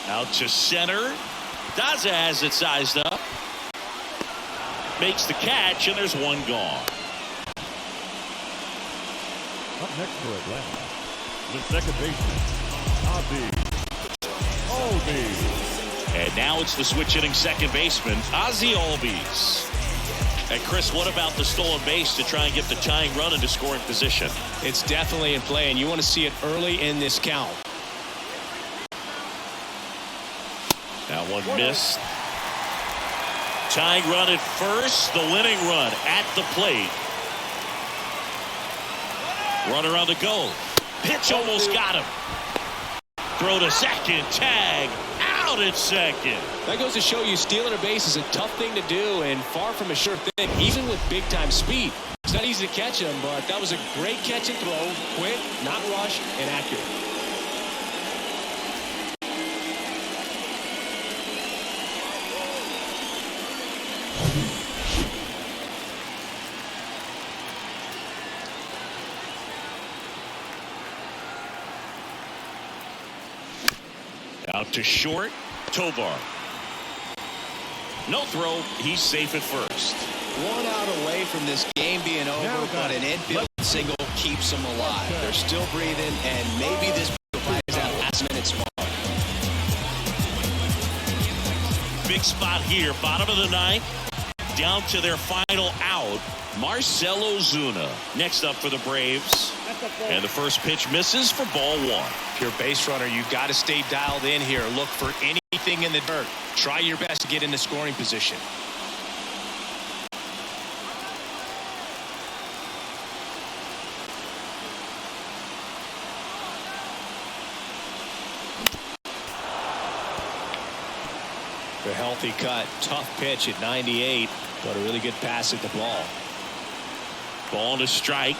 Out to center. Daza has it sized up. Makes the catch, and there's one gone. Up next for Atlanta, the second baseman, Albies. And now it's the switch hitting second baseman, Ozzie Albies. And Chris, what about the stolen base to try and get the tying run into scoring position? It's definitely in play, and you want to see it early in this count. That one missed. Tying run at first, the winning run at the plate. Runner on the go. Pitch almost got him. Throw to second, tag, out at second. That goes to show you stealing a base is a tough thing to do and far from a sure thing, even with big-time speed. It's not easy to catch him, but that was a great catch and throw. Quick, not rushed, and accurate. Out to short, Tovar. No throw, he's safe at first. 1 out away from this game being over, but an infield single keeps them alive. They're still breathing, and maybe this provides that last-minute spark. Big spot here, bottom of the ninth. Down to their final out, Marcell Ozuna. Next up for the Braves. And the first pitch misses for ball 1. If you're a base runner, you've got to stay dialed in here. Look for anything in the dirt. Try your best to get into scoring position. The healthy cut, tough pitch at 98, but a really good pass at the ball. Ball to strike.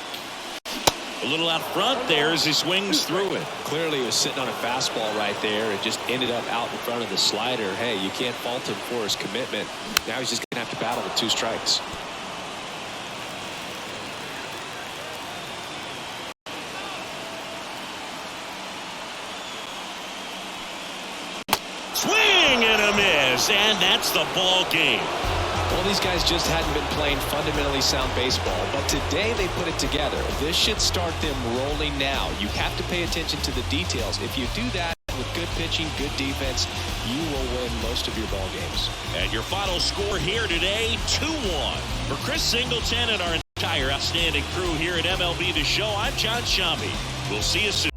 A little out front there as he swings through it. Clearly he was sitting on a fastball right there. It just ended up out in front of the slider. Hey, you can't fault him for his commitment. Now he's just going to have to battle with 2 strikes. Swing and a miss, and that's the ball game. Well, these guys just hadn't been playing fundamentally sound baseball, but today they put it together. This should start them rolling now. You have to pay attention to the details. If you do that with good pitching, good defense, you will win most of your ball games. And your final score here today, 2-1. For Chris Singleton and our entire outstanding crew here at MLB The Show, I'm John Shambi. We'll see you soon.